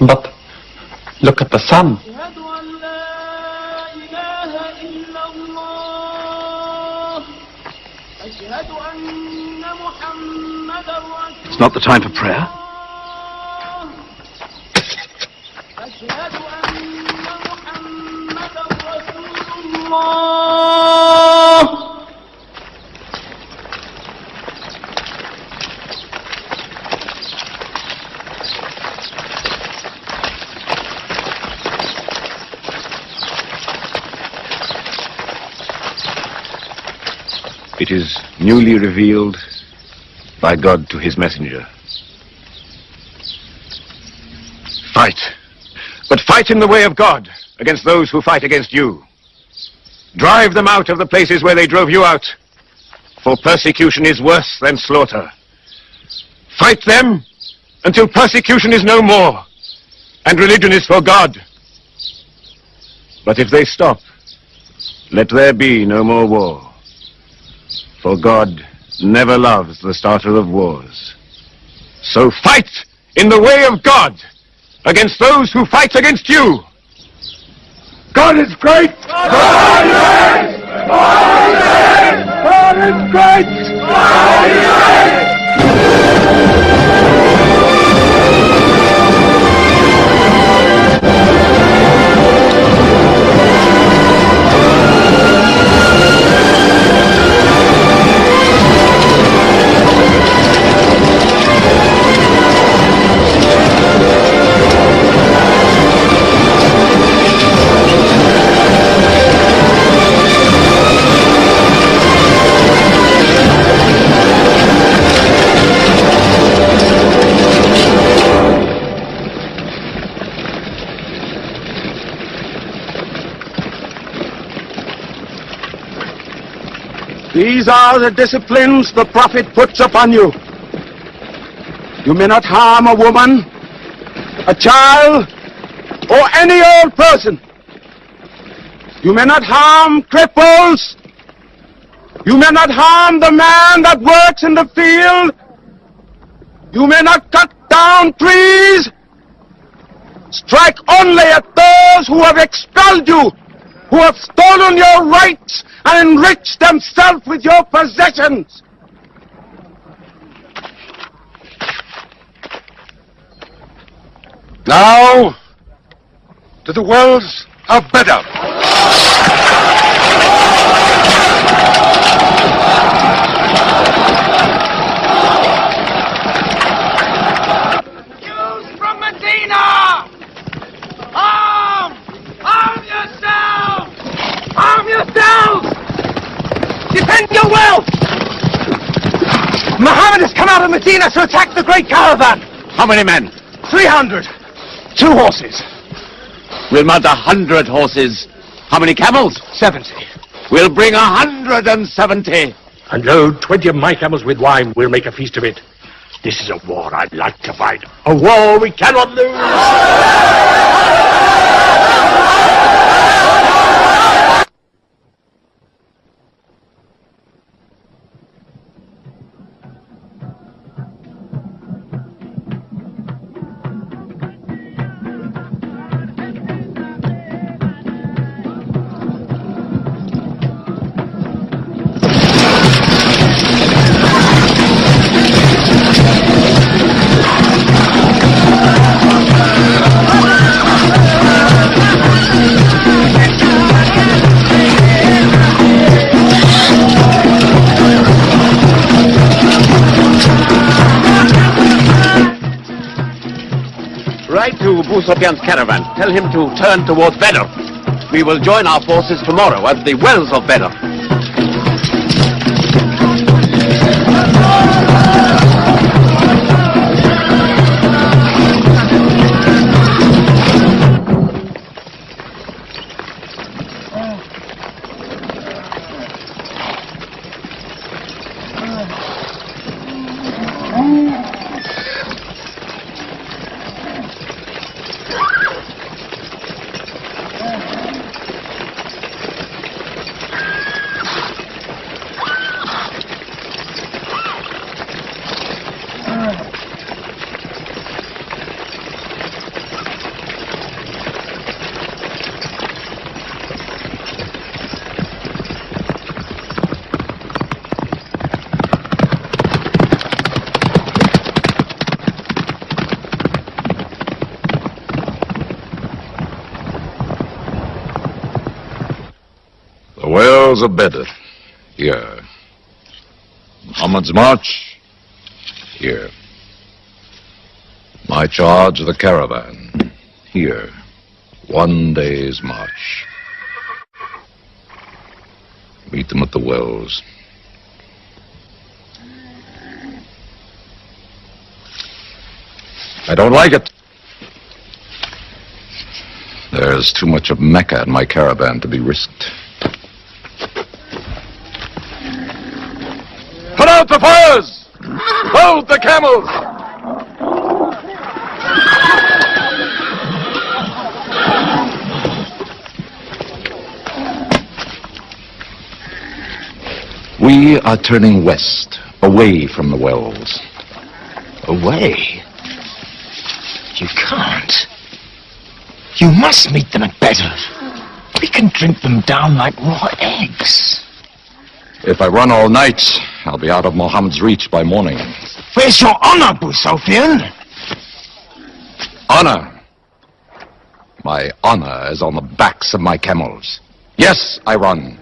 But look at the sun. It's not the time for prayer. It is newly revealed by God to his messenger. Fight. But fight in the way of God against those who fight against you. Drive them out of the places where they drove you out, for persecution is worse than slaughter. Fight them until persecution is no more and religion is for God. But if they stop, let there be no more war. For God never loves the starter of wars. So fight in the way of God against those who fight against you. God is great! God is great! God is great! God is great! These are the disciplines the Prophet puts upon you. You may not harm a woman, a child, or any old person. You may not harm cripples. You may not harm the man that works in the field. You may not cut down trees. Strike only at those who have expelled you, who have stolen your rights and enriched themselves with your possessions. Now, to the wells of Bedr. Jews from Medina! Arm! Arm yourselves! Arm yourselves! Defend your wealth! Muhammad has come out of Medina to attack the great caravan. How many men? 300. 2 horses. We'll mount 100 horses. How many camels? 70. We'll bring 170. And load 20 of my camels with wine. We'll make a feast of it. This is a war I'd like to fight. A war we cannot lose. Write to Abu Sufyan's caravan. Tell him to turn towards Bedr. We will join our forces tomorrow at the wells of Bedr. The wells of Bedr. Here. Muhammad's march. Here. My charge of the caravan. Here. 1 day's march. Meet them at the wells. I don't like it. There's too much of Mecca in my caravan to be risked. Put out the fires! Load the camels! We are turning west, away from the wells. Away? You can't. You must meet them at Bedr. We can drink them down like raw eggs. If I run all night, I'll be out of Muhammad's reach by morning. Where's your honor, Abu Sufyan? Honor? My honor is on the backs of my camels. Yes, I run.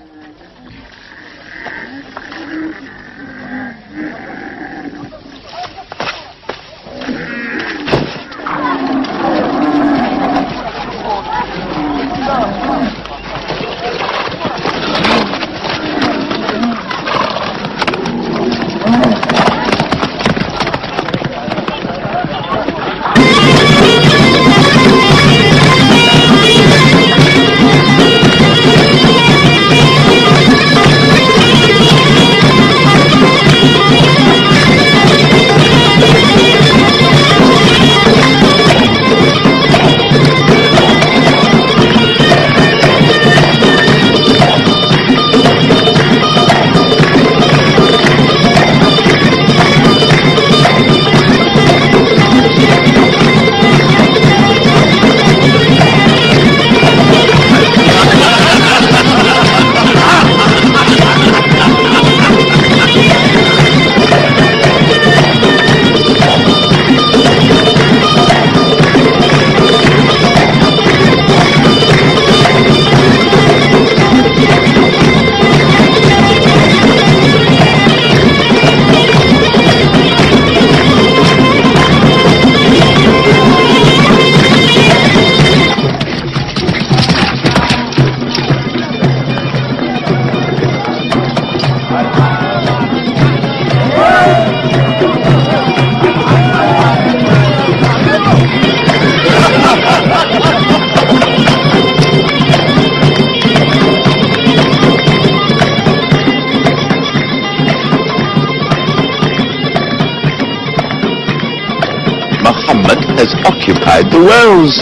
has occupied the wells.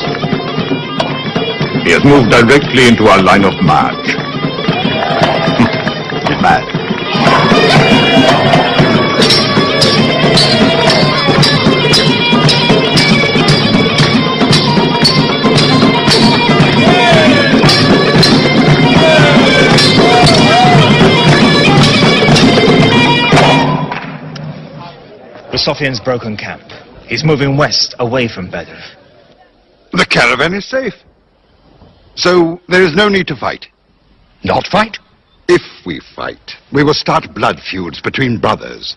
He has moved directly into our line of march. Mad. The Sophian's broken camp. He's moving west, away from Bedr. The caravan is safe. So there is no need to fight. Not fight? If we fight, we will start blood feuds between brothers.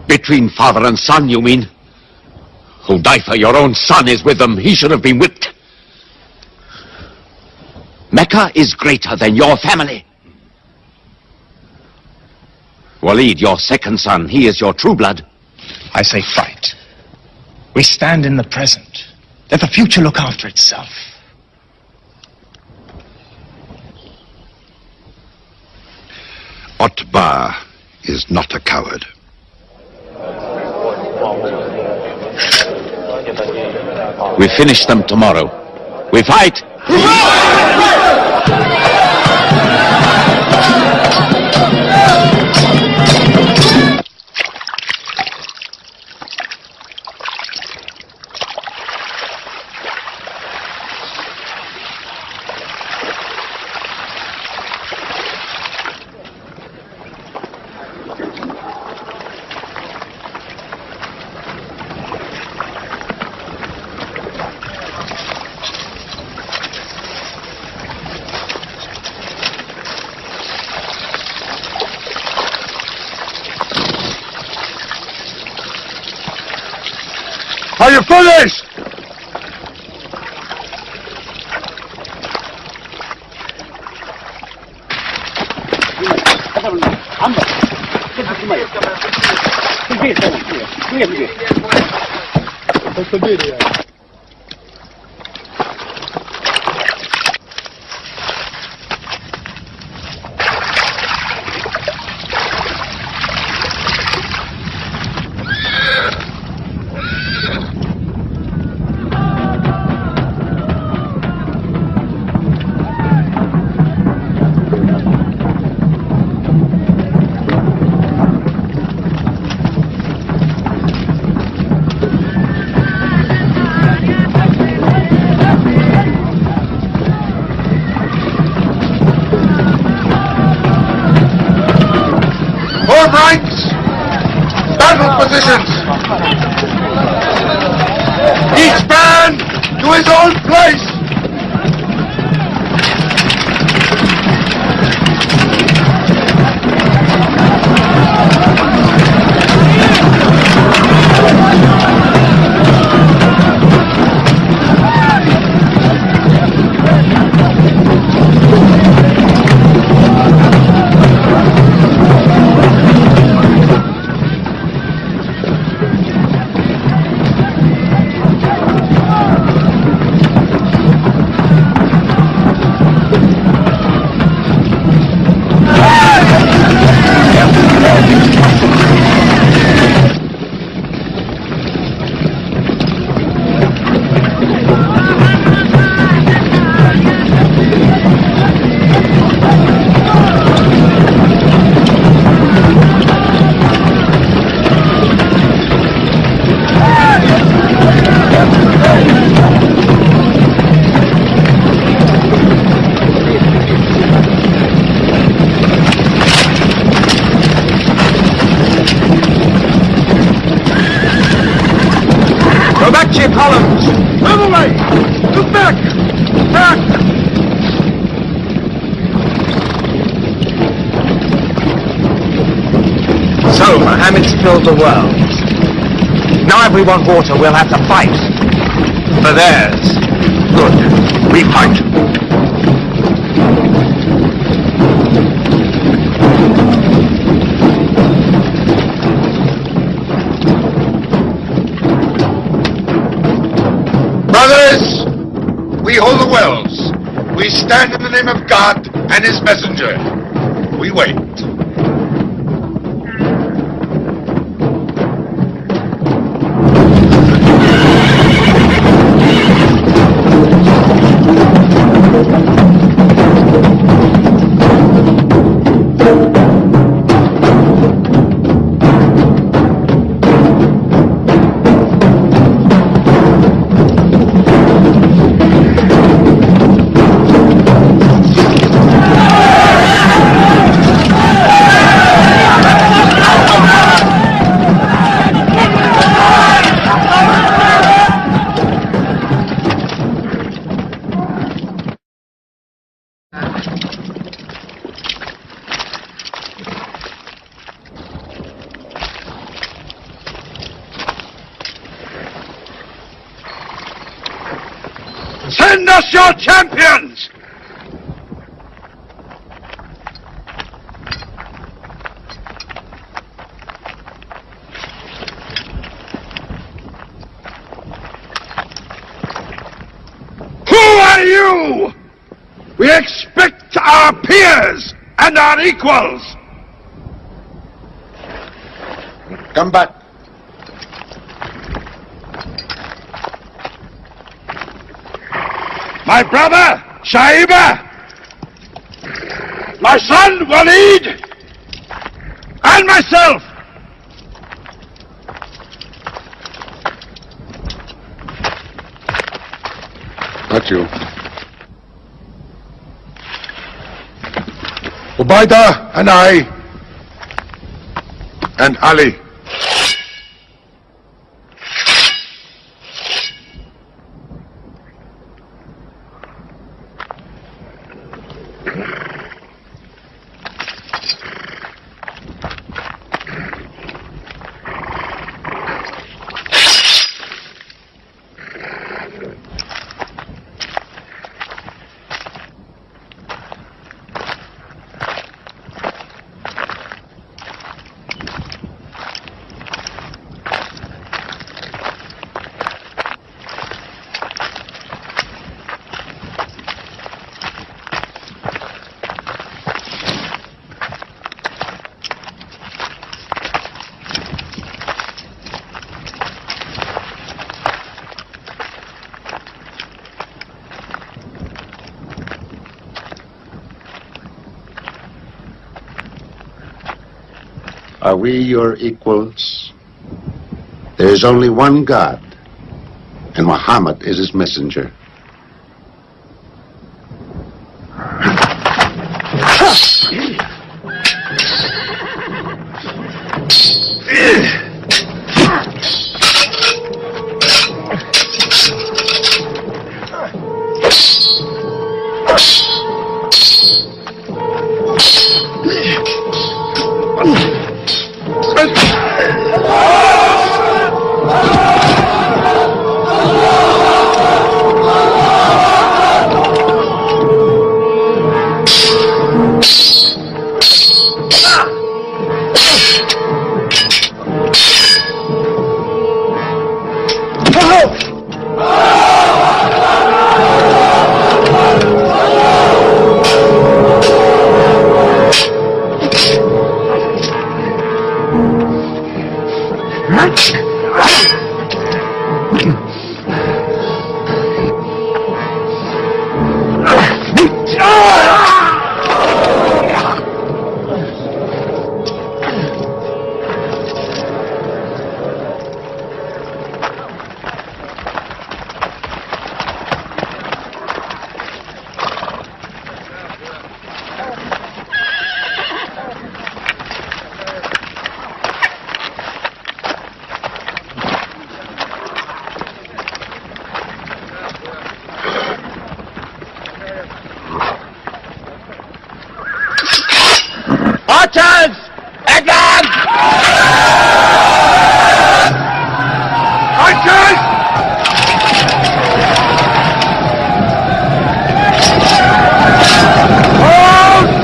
Between father and son, you mean? Hudayfa, your own son, is with them. He should have been whipped. Mecca is greater than your family. Walid, your second son, he is your true blood. I say fight. We stand in the present. Let the future look after itself. Otbah is not a coward. We finish them tomorrow. We fight! Are you finished? Ranks! Battle positions! Each man to his own place! columns! Move away! Look back! Back! So, Mohammed's filled the world. Now if we want water, we'll have to fight. For theirs. Good. We fight. Brothers, we hold the wells. We stand in the name of God and His messenger. We wait. us your champions! Who are you? We expect our peers and our equals. Come back. My brother, Shaiba! My son, Walid! And myself! Not you. Ubaidah and I and Ali. Are we your equals? There is only one God, and Muhammad is his messenger. Archers! Advance! Archers! Hold!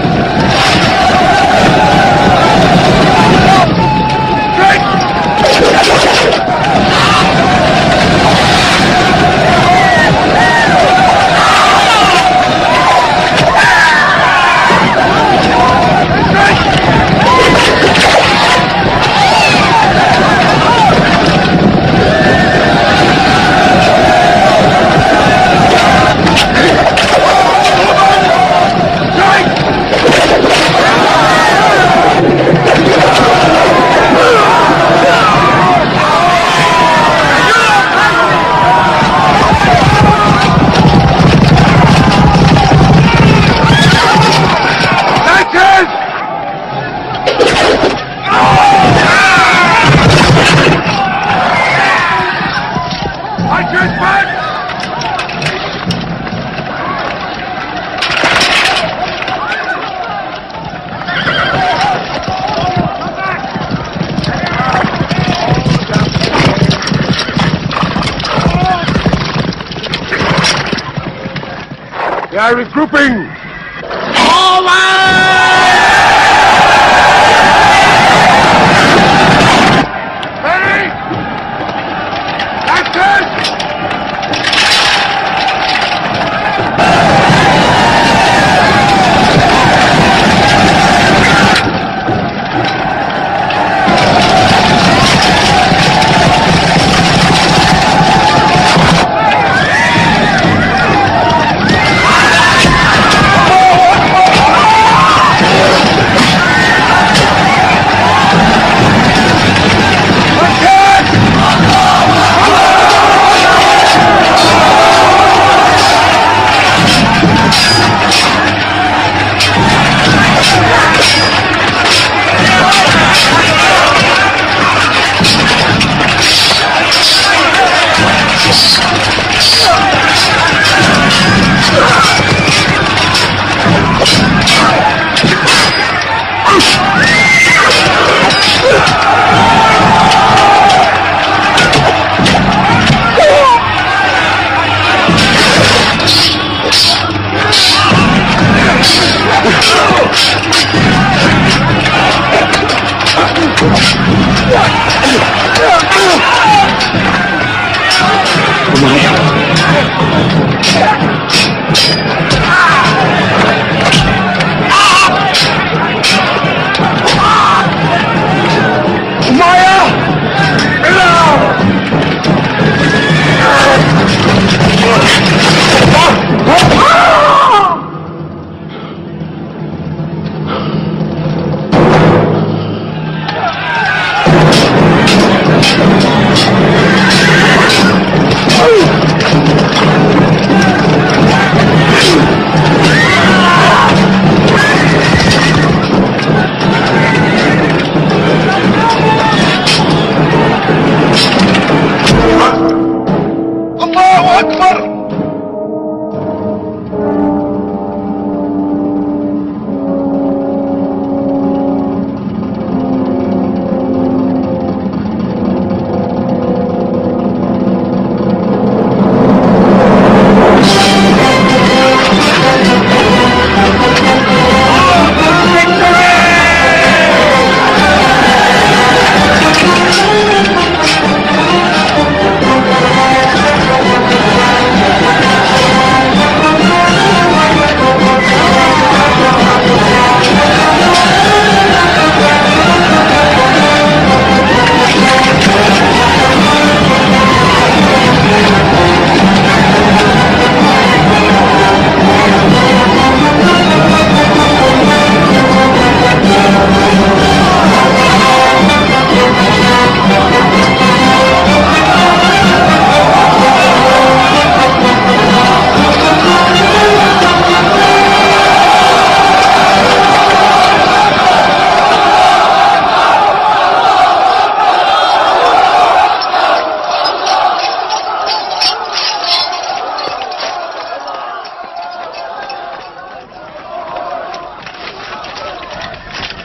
are regrouping! Ready? Action!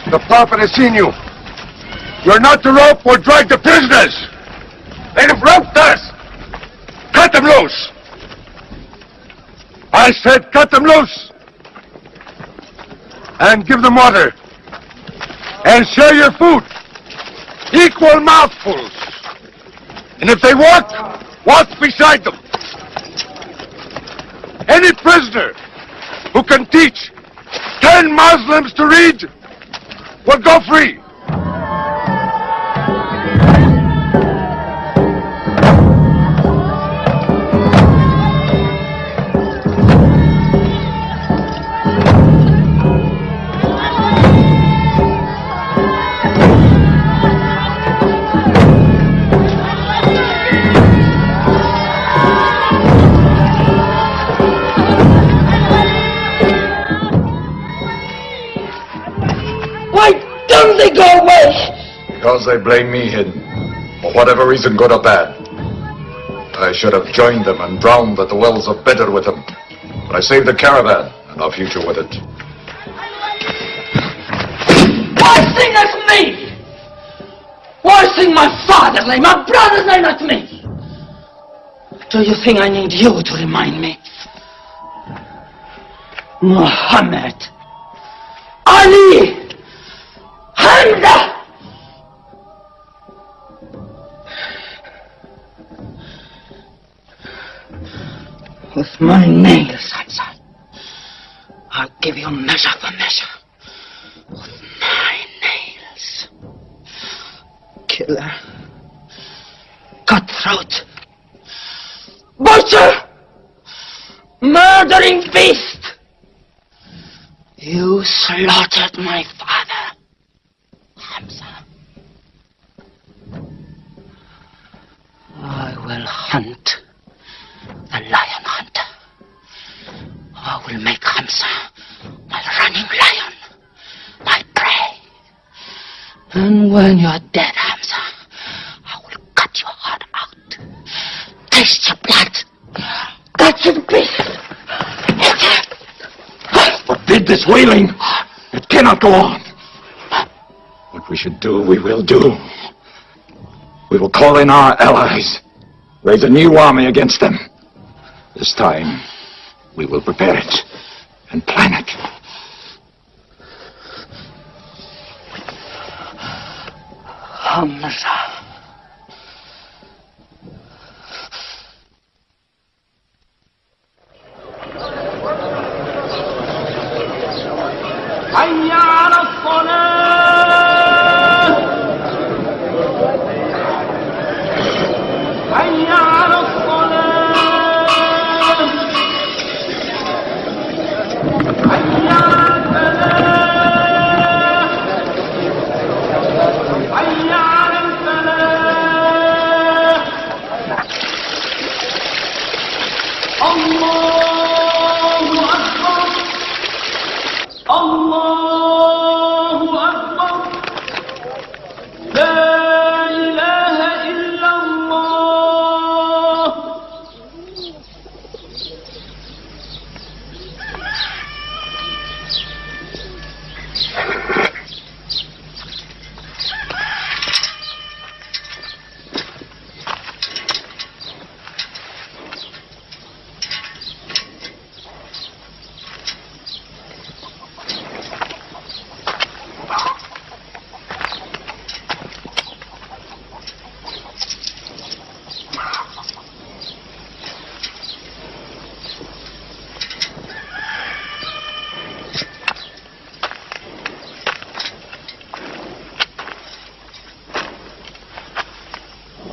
The Prophet has seen you. You're not to rope or drag the prisoners. They have roped us. Cut them loose. I said cut them loose. And give them water. And share your food. Equal mouthfuls. And if they walk, walk beside them. Any prisoner who can teach 10 Muslims to read will go free. They go away. Because they blame me, Hidden. For whatever reason, good or bad. I should have joined them and drowned at the wells of Bedr with them. But I saved the caravan and our future with it. Why sing as me? Why sing my father's name, my brother's name, not me? Do you think I need you to remind me? Muhammad, Ali, Hamza. With my nails, Hamza, I'll give you measure for measure. With my nails. Killer, cutthroat, butcher, murdering beast. You slaughtered my father, Hamza. I will hunt the lion hunter. I will make Hamza my running lion, my prey. And when you're dead, Hamza, I will cut your heart out. Taste your blood. That's the beast. Forbid this wailing. It cannot go on. What we should do, we will do. We will call in our allies, raise a new army against them. This time, we will prepare it and plan it. Hamza. حي على الصلاة حي على الصلاة حي على الفلاح حي على الفلاح الله أكبر الله أكبر لا إله إلا الله.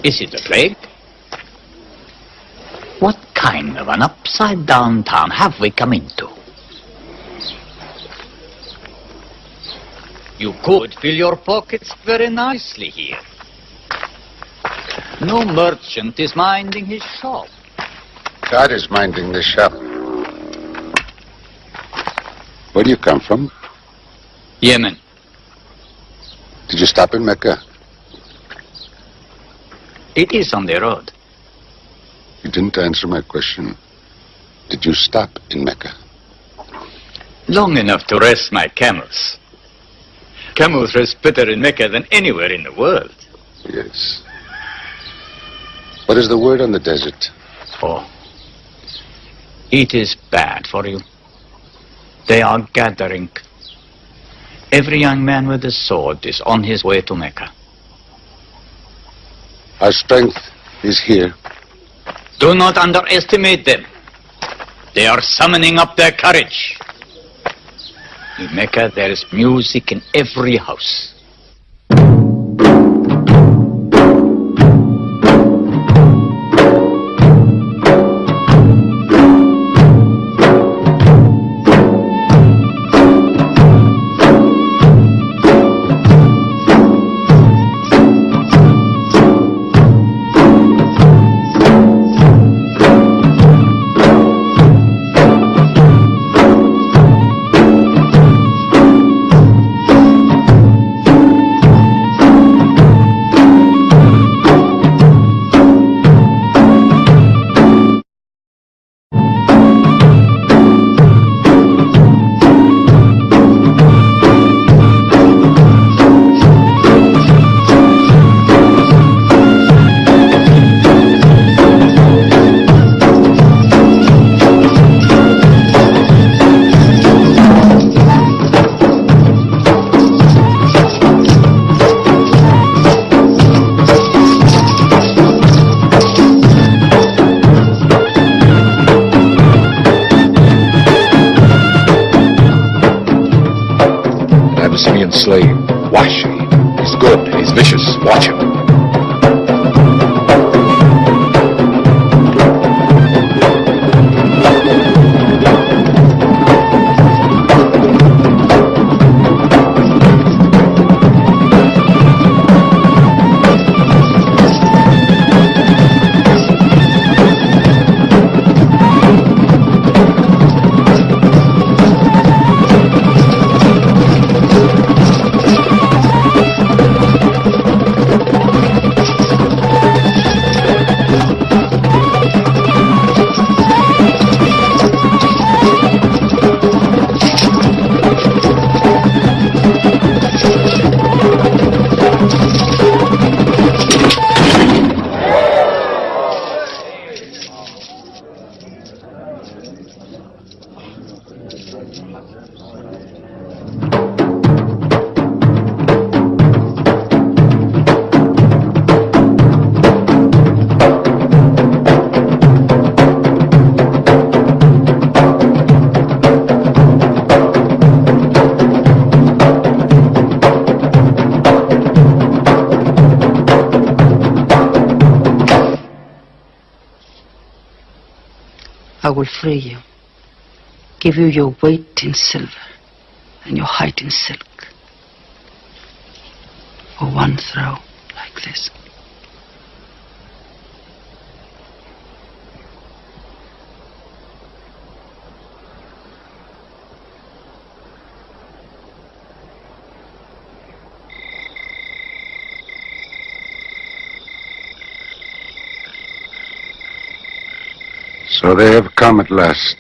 Is it a plague? What kind of an upside-down town have we come into? You could fill your pockets very nicely here. No merchant is minding his shop. God is minding the shop. Where do you come from? Yemen. Did you stop in Mecca? It is on the road. You didn't answer my question. Did you stop in Mecca? Long enough to rest my camels. Camels rest better in Mecca than anywhere in the world. Yes. What is the word on the desert? Oh, it is bad for you. They are gathering. Every young man with a sword is on his way to Mecca. Our strength is here. Do not underestimate them. They are summoning up their courage. In Mecca, there is music in every house. Abyssinian slave. Washi. He's good. He's vicious. Watch him. I will free you, give you your weight in silver and your height in silk for one throw like this. So they have come at last.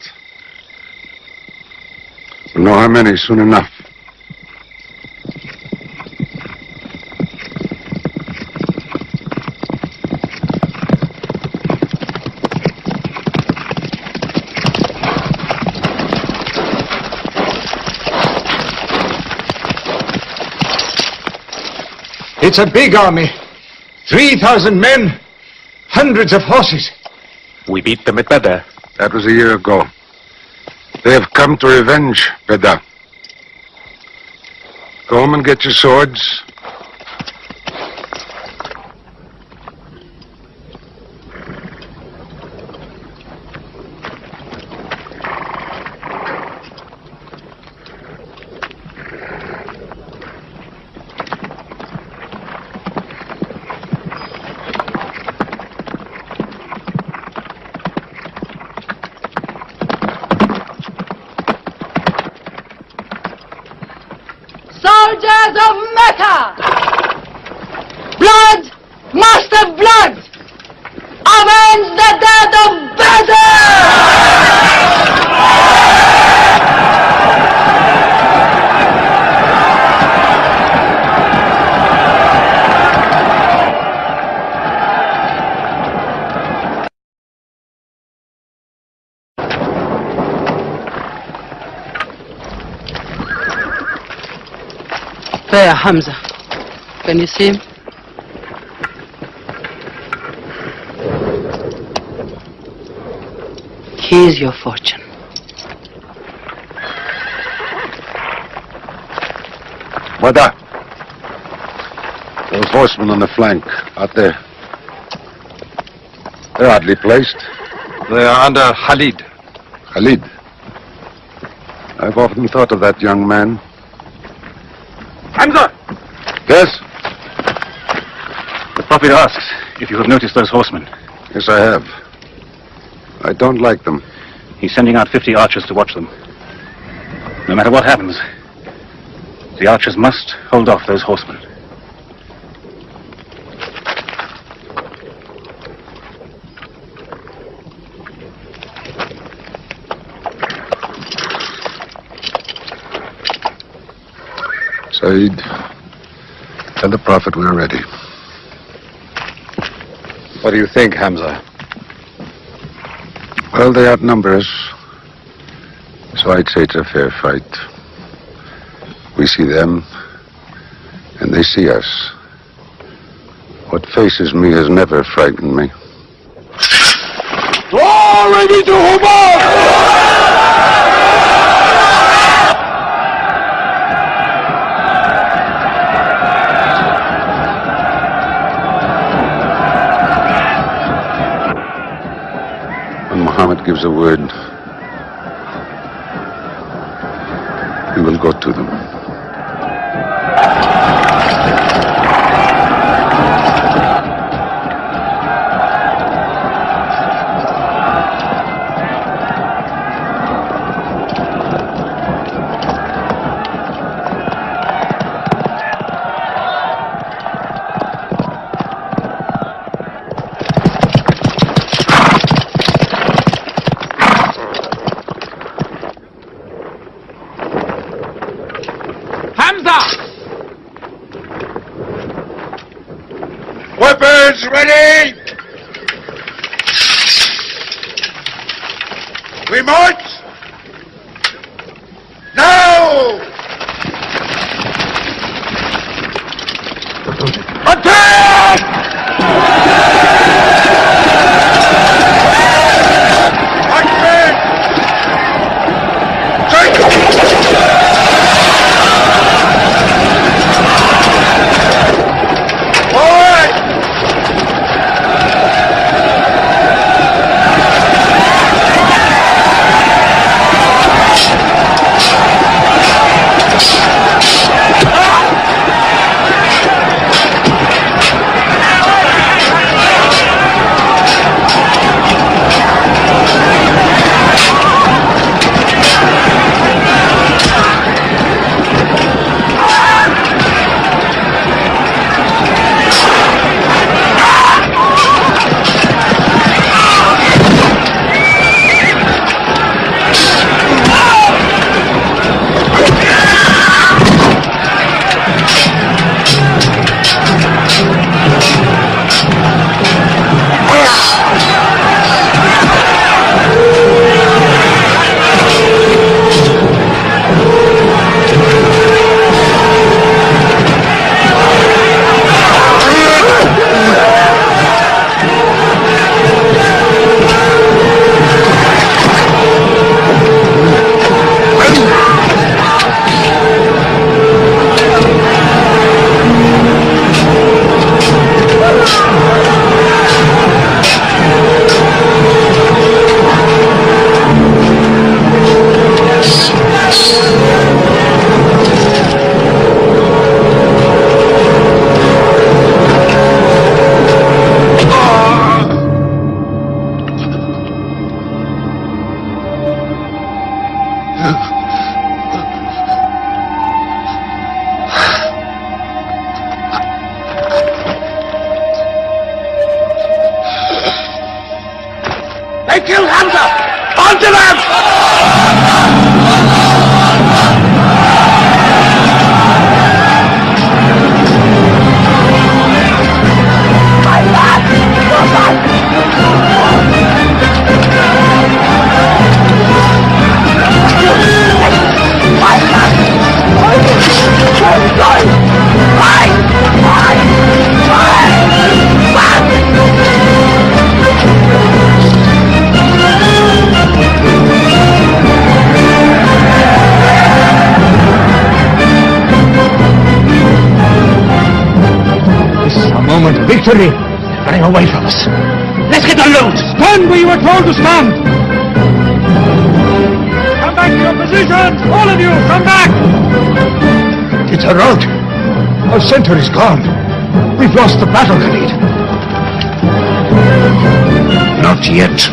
We'll know how many soon enough. It's a big army. 3,000 men, hundreds of horses. We beat them at Badr. That was a year ago. They have come to revenge Badr. Go home and get your swords. Soldiers of Mecca! Blood must have blood! Avenge the death of Badr! There, Hamza. Can you see him? Here's your fortune. Badr. Those horsemen on the flank, out there. They're oddly placed. They are under Khalid. Khalid. I've often thought of that young man. Hamza! Yes? The Prophet asks if you have noticed those horsemen. Yes, I have. I don't like them. He's sending out 50 archers to watch them. No matter what happens, the archers must hold off those horsemen. Said, tell the Prophet we're ready. What do you think, Hamza? Well, they outnumber us. So I'd say it's a fair fight. We see them, and they see us. What faces me has never frightened me. Ready to Hubar! gives a word, we will go to them. Weapons ready! We march! Now! Attack! They killed Hamza! Onto them! Moment of victory, running away from us. Let's get the loot! Stand where you were told to stand! Come back to your positions! All of you, come back! It's a rout. Our center is gone. We've lost the battle, Khalid. Not yet.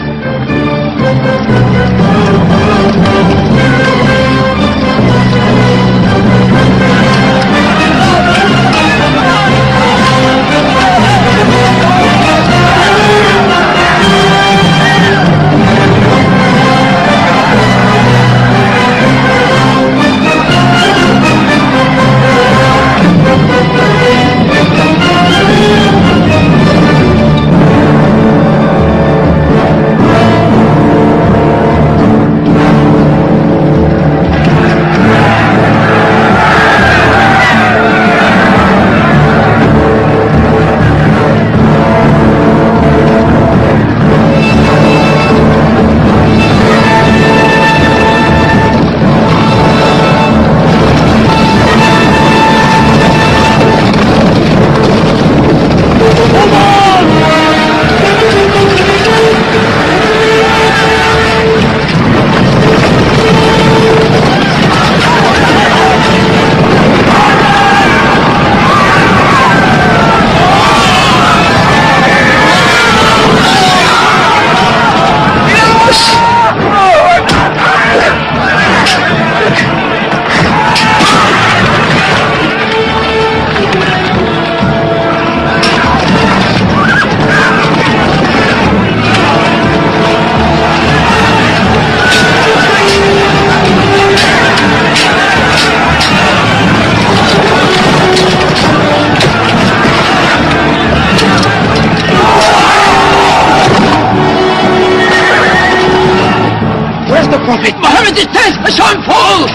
I saw him fall!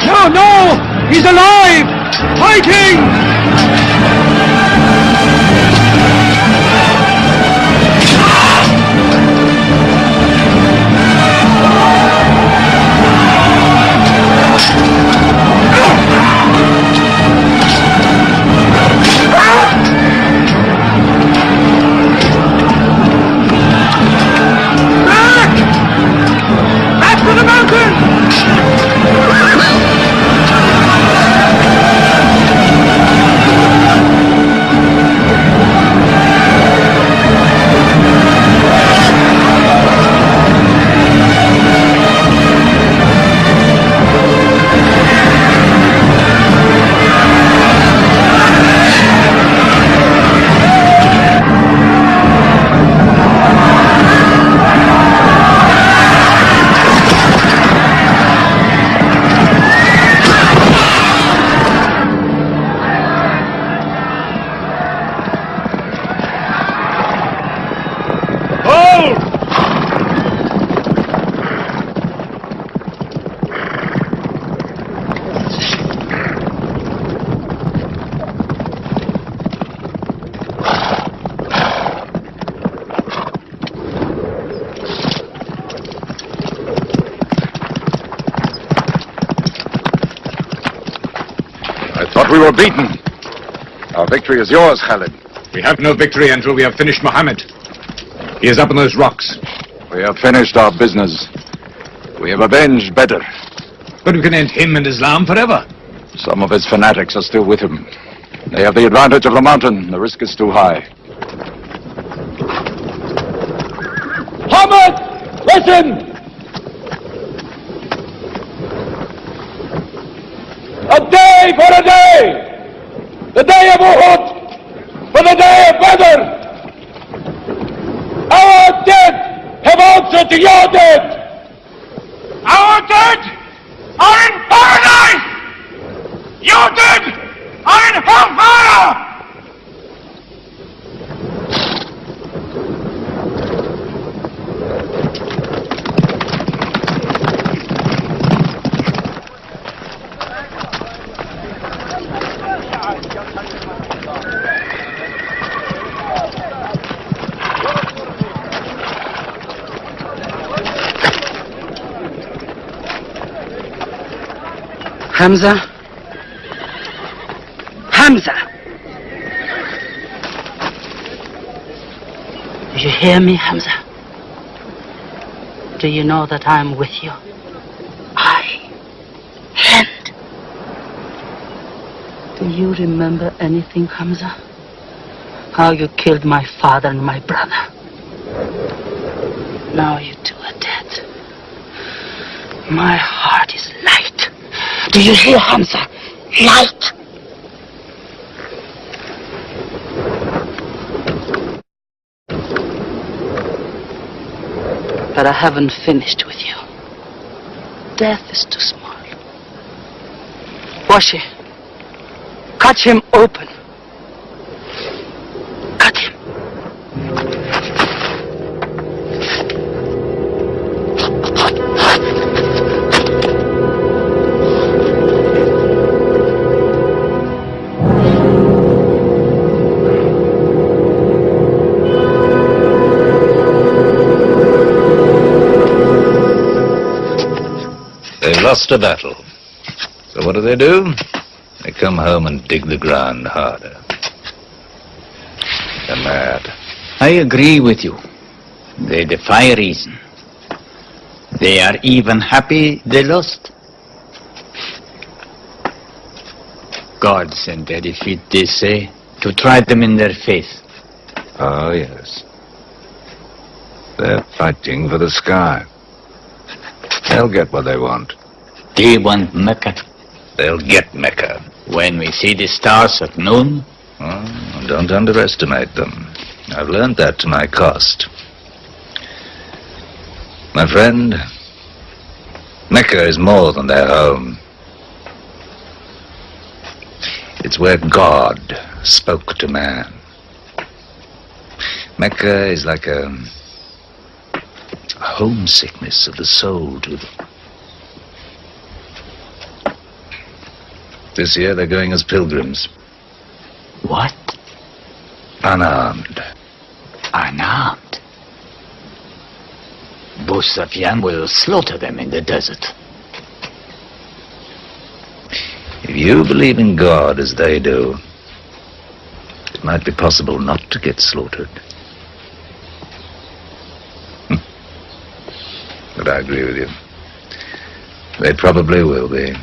No, no! He's alive! Fighting! Back to the mountain! We were beaten. Our victory is yours, Khalid. We have no victory until we have finished Muhammad. He is up on those rocks. We have finished our business. We have avenged Badr. But we can end him and Islam forever. Some of his fanatics are still with him. They have the advantage of the mountain. The risk is too high. Muhammad, listen! A day for a day! The day of Uhud for the day of Badr! Our dead have answered to your dead! Our dead are in paradise! Your dead are in hellfire! Hamza? Hamza! Do you hear me, Hamza? Do you know that I'm with you? And do you remember anything, Hamza? How you killed my father and my brother? Now you two are dead. My heart is light. Do you hear, Hamza? Light. But I haven't finished with you. Death is too small. Washi, cut him open. Cut him. Lost a battle. So what do? They come home and dig the ground harder. They're mad. I agree with you. They defy reason. They are even happy they lost. God sent their defeat, they say, to try them in their faith. Oh, yes. They're fighting for the sky. They'll get what they want. They want Mecca. They'll get Mecca. When we see the stars at noon? Oh, don't underestimate them. I've learned that to my cost. My friend, Mecca is more than their home. It's where God spoke to man. Mecca is like a homesickness of the soul to them. This year they're going as pilgrims. What? Unarmed. Unarmed? Abu Sufyan will slaughter them in the desert. If you believe in God as they do, it might be possible not to get slaughtered. But I agree with you. They probably will be.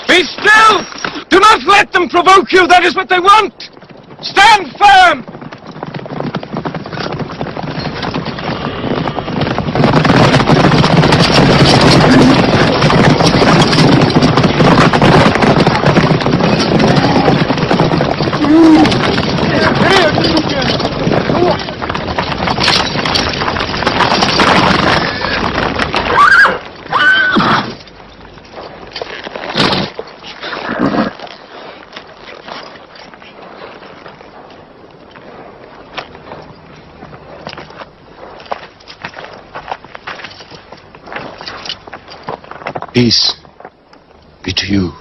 Be still! Do not let them provoke you! That is what they want! Stand firm! Peace be to you.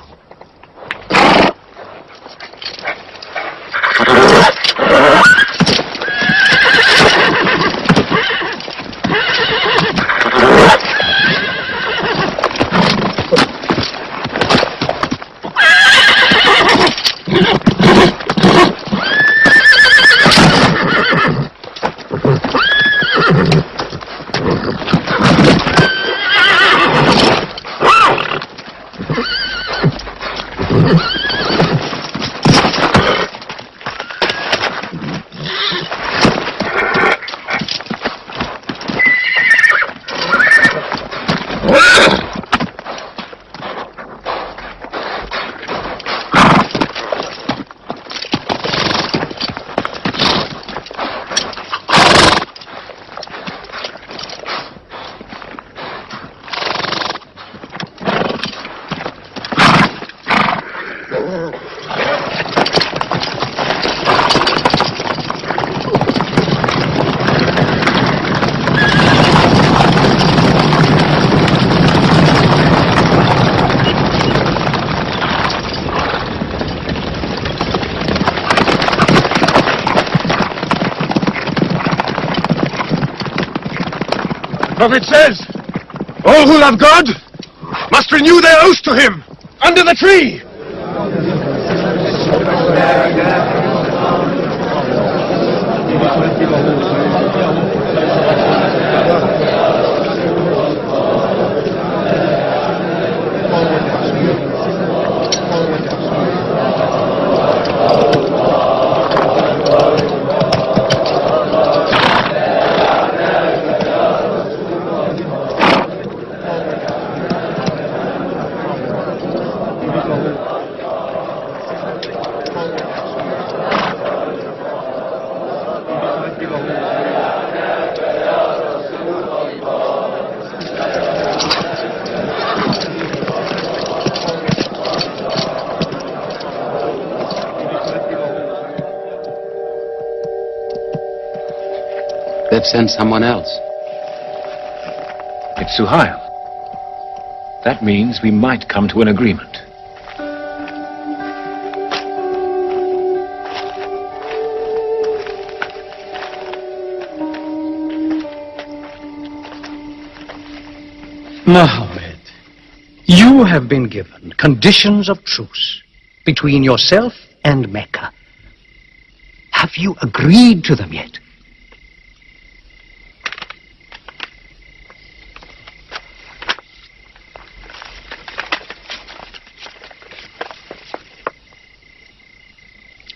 Prophet says, all who love God must renew their oath to him! Under the tree! They've sent someone else. It's Suhail. That means we might come to an agreement. Mohammed, you have been given conditions of truce between yourself and Mecca. Have you agreed to them yet?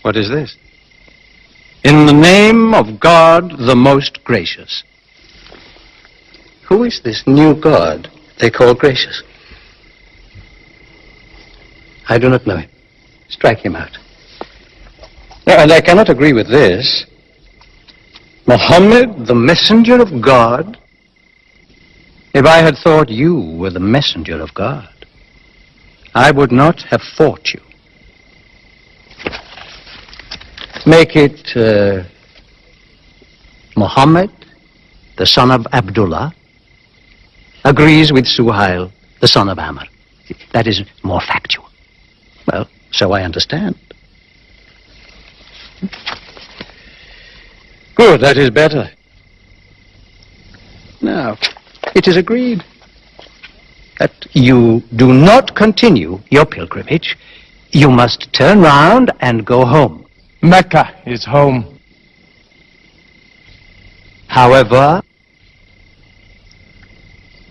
What is this? In the name of God, the most gracious. Who is this new God they call gracious? I do not know him. Strike him out. Now, and I cannot agree with this. Muhammad, the messenger of God? If I had thought you were the messenger of God, I would not have fought you. Make it Muhammad, the son of Abdullah, agrees with Suhail, the son of Amr. That is more factual. Well, so I understand. Good, that is better. Now, it is agreed that you do not continue your pilgrimage. You must turn round and go home. Mecca is home. However,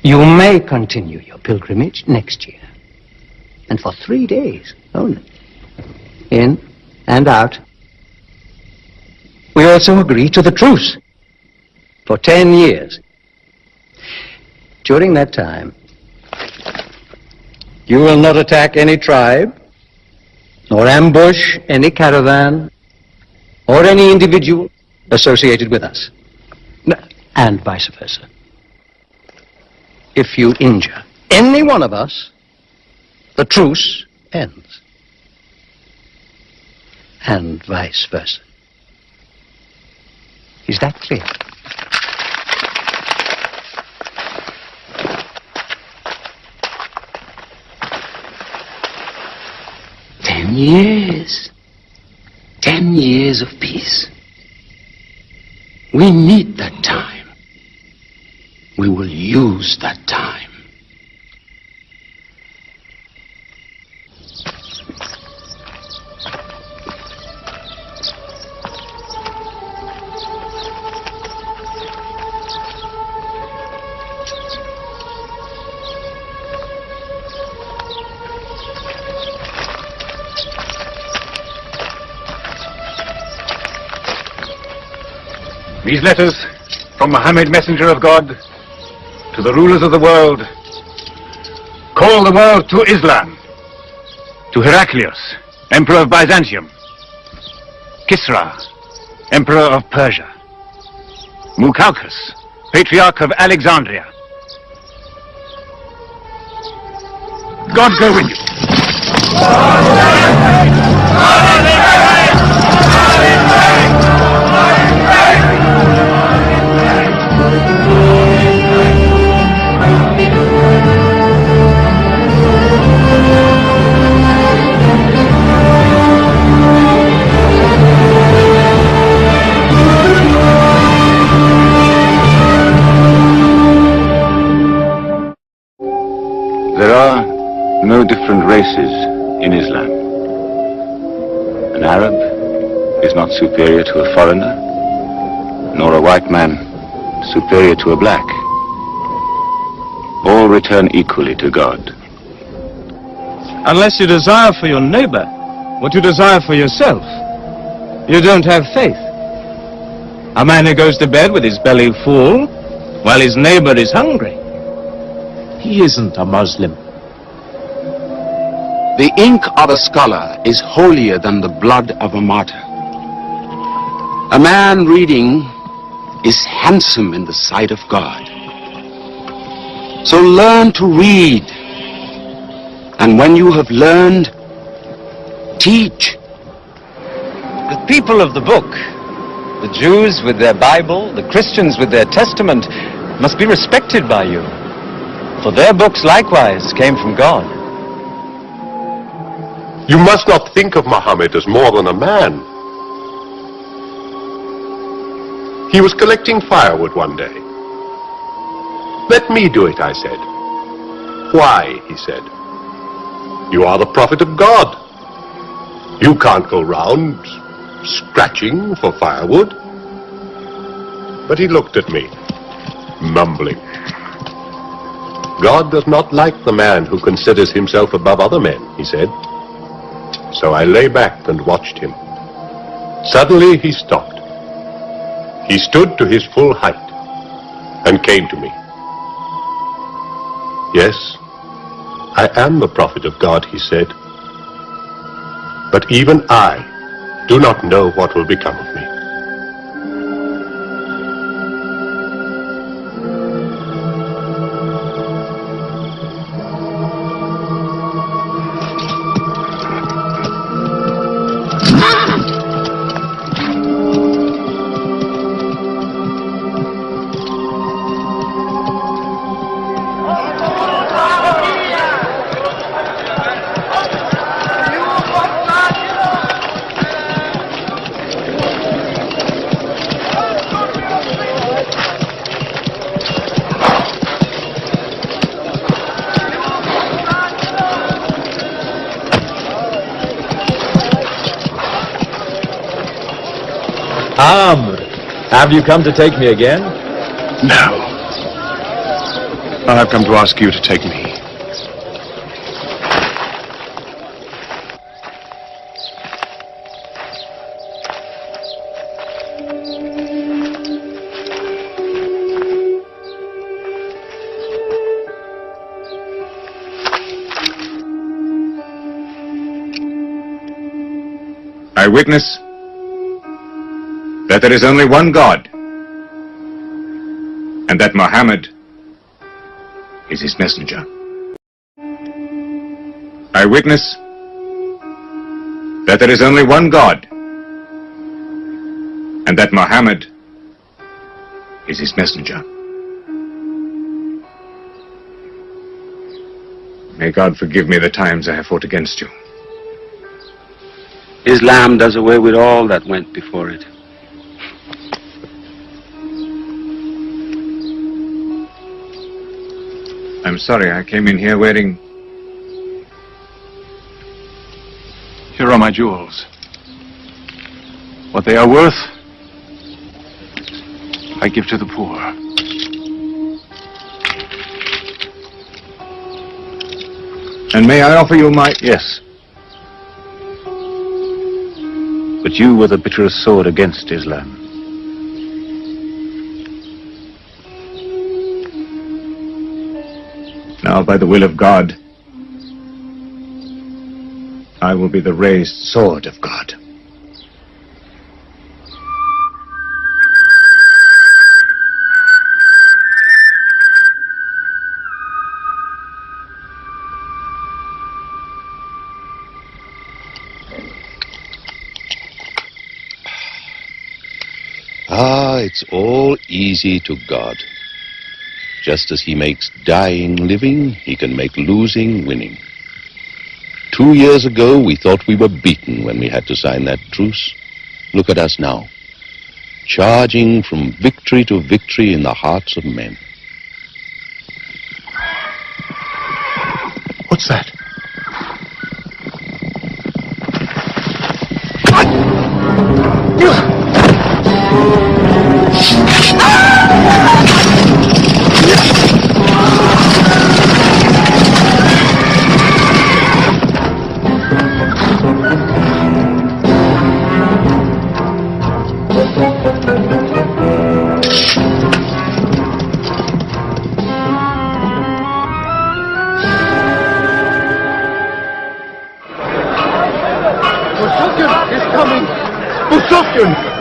you may continue your pilgrimage next year. And for 3 days only. In and out. We also agree to the truce for 10 years. During that time, you will not attack any tribe, nor ambush any caravan, or any individual associated with us, and vice versa. If you injure any one of us, the truce ends, and vice versa. Is that clear? Years. 10 years of peace. We need that time. We will use that time. These letters from Muhammad, messenger of God, to the rulers of the world, call the world to Islam, to Heraclius, emperor of Byzantium, Kisra, emperor of Persia, Mukhawqis, patriarch of Alexandria. God go with you. There are no different races in Islam. An Arab is not superior to a foreigner, nor a white man superior to a black. All return equally to God. Unless you desire for your neighbor what you desire for yourself, you don't have faith. A man who goes to bed with his belly full while his neighbor is hungry, he isn't a Muslim. The ink of a scholar is holier than the blood of a martyr. A man reading is handsome in the sight of God. So learn to read, and when you have learned, teach. The people of the book, the Jews with their Bible, the Christians with their Testament, must be respected by you, for their books likewise came from God. You must not think of Muhammad as more than a man. He was collecting firewood one day. Let me do it, I said. Why, he said. You are the prophet of God. You can't go round scratching for firewood. But he looked at me, mumbling. God does not like the man who considers himself above other men, he said. So I lay back and watched him. Suddenly he stopped. He stood to his full height and came to me. Yes, I am the prophet of God, he said. But even I do not know what will become of me. Amr, have you come to take me again? No. I've come to ask you to take me. I witness that there is only one God, and that Muhammad is his messenger. I witness that there is only one God, and that Muhammad is his messenger. May God forgive me the times I have fought against you. Islam does away with all that went before it. I'm sorry, I came in here wearing... Here are my jewels. What they are worth, I give to the poor. And may I offer you my... Yes. But you were the bitterest sword against Islam. Now, by the will of God, I will be the raised sword of God. It's all easy to God. Just as he makes dying living, he can make losing winning. 2 years ago, we thought we were beaten when we had to sign that truce. Look at us now, charging from victory to victory in the hearts of men. What's that? coming! Abu Sufyan!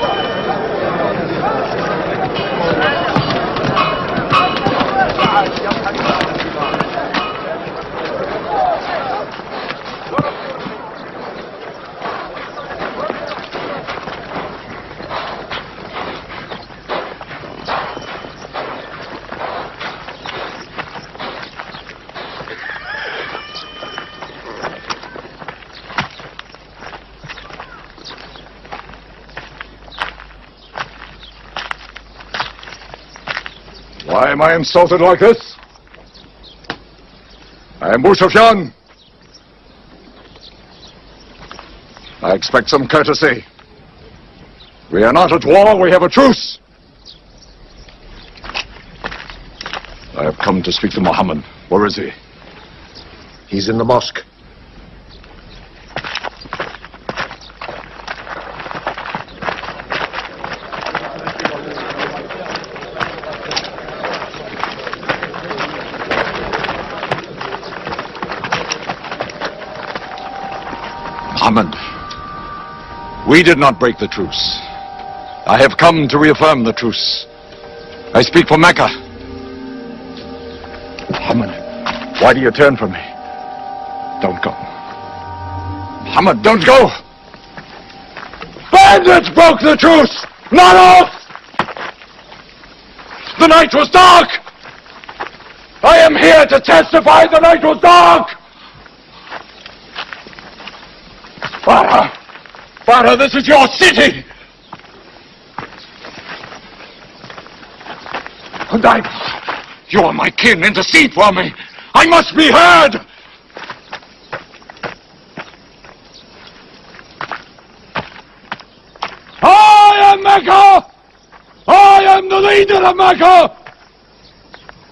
Why am I insulted like this? I am Abu Sufyan. I expect some courtesy. We are not at war, we have a truce. I have come to speak to Muhammad. Where is he? He's in the mosque. Muhammad, we did not break the truce. I have come to reaffirm the truce. I speak for Mecca. Muhammad, why do you turn from me? Don't go. Muhammad, don't go! Bandits broke the truce! Not us! The night was dark! I am here to testify the night was dark! Father, this is your city! And you are my kin, intercede for me! I must be heard! I am Mecca! I am the leader of Mecca!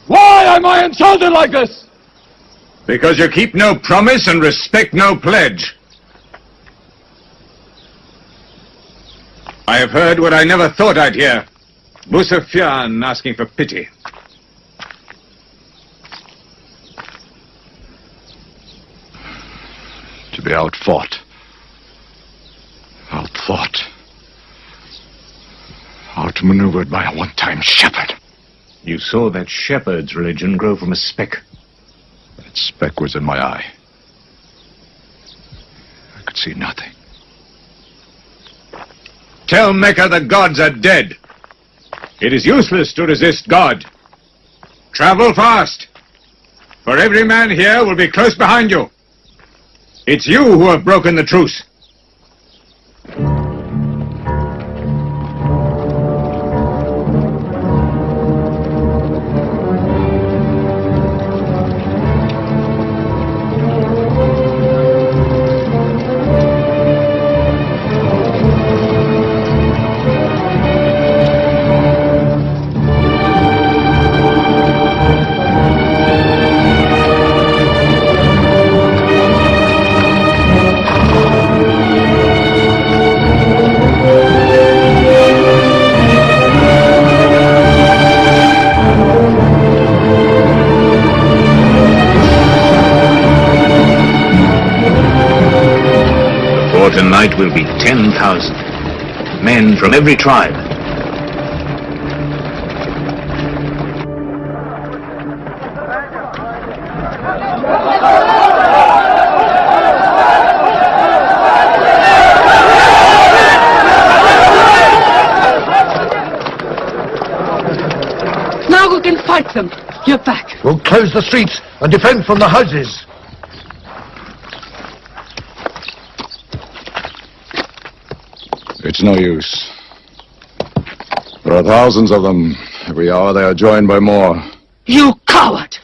Why am I insulted like this? Because you keep no promise and respect no pledge. I have heard what I never thought I'd hear. Abu Sufyan asking for pity. To be outfought. Outmaneuvered by a one-time shepherd. You saw that shepherd's religion grow from a speck. That speck was in my eye. I could see nothing. Tell Mecca the gods are dead. It is useless to resist God. Travel fast, for every man here will be close behind you. It's you who have broken the truce. Tonight will be 10,000 men from every tribe. Now we can fight them. You're back. We'll close the streets and defend from the houses. It's no use. There are thousands of them. Every hour they are joined by more. You coward!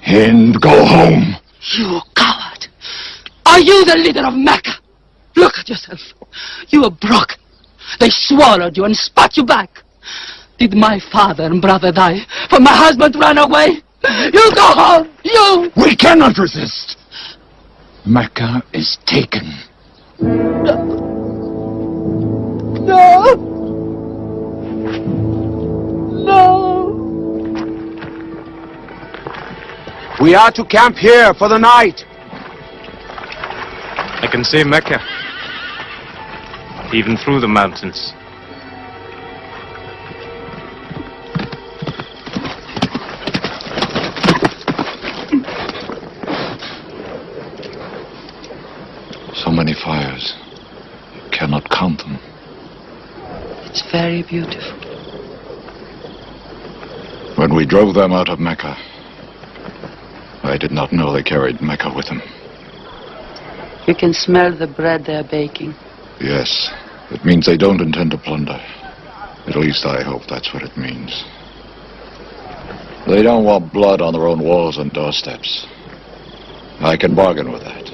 Hind, go home! You coward! Are you the leader of Mecca? Look at yourself. You are broken. They swallowed you and spat you back. Did my father and brother die for my husband ran away? You go home! You! We cannot resist! Mecca is taken. No! No! We are to camp here for the night. I can see Mecca. even through the mountains. So many fires. You cannot count them. It's very beautiful. When we drove them out of Mecca, I did not know they carried Mecca with them. You can smell the bread they're baking. Yes, it means they don't intend to plunder. At least I hope that's what it means. They don't want blood on their own walls and doorsteps. I can bargain with that.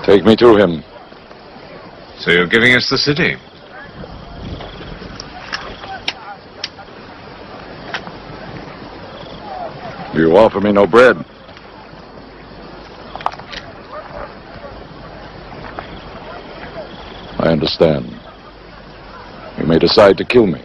Take me to him. So you're giving us the city? You offer me no bread. I understand. You may decide to kill me.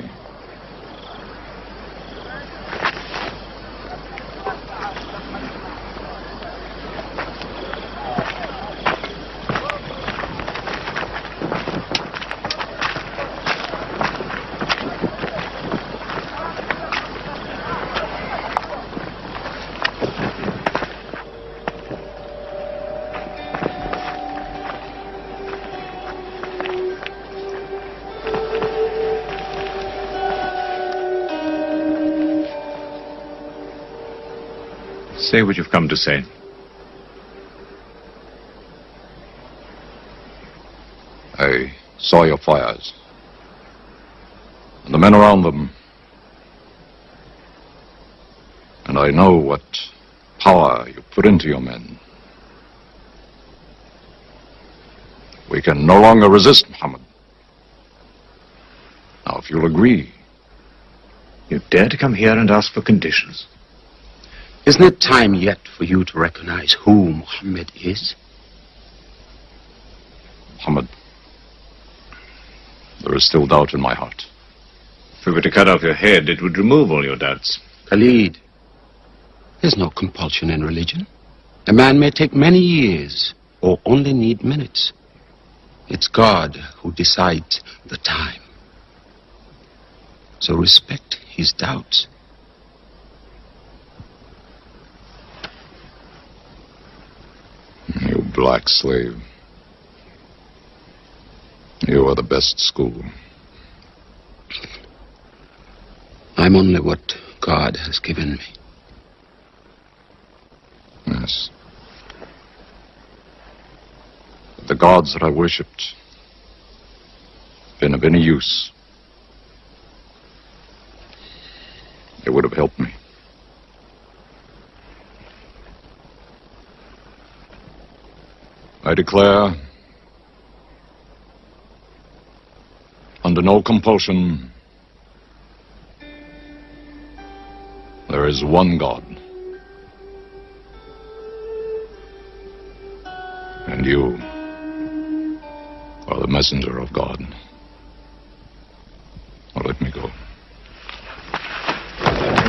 Say what you've come to say. I saw your fires. And the men around them. And I know what power you put into your men. We can no longer resist Muhammad. Now, if you'll agree. You dare to come here and ask for conditions? Isn't it time yet for you to recognize who Muhammad is? Muhammad, there is still doubt in my heart. If we were to cut off your head, it would remove all your doubts. Khalid, there's no compulsion in religion. A man may take many years or only need minutes. It's God who decides the time. So respect his doubts. You black slave. You are the best school. I'm only what God has given me. Yes. If the gods that I worshipped been of any use, they would have helped me. I declare, under no compulsion, there is one God. And you are the messenger of God. Now let me go.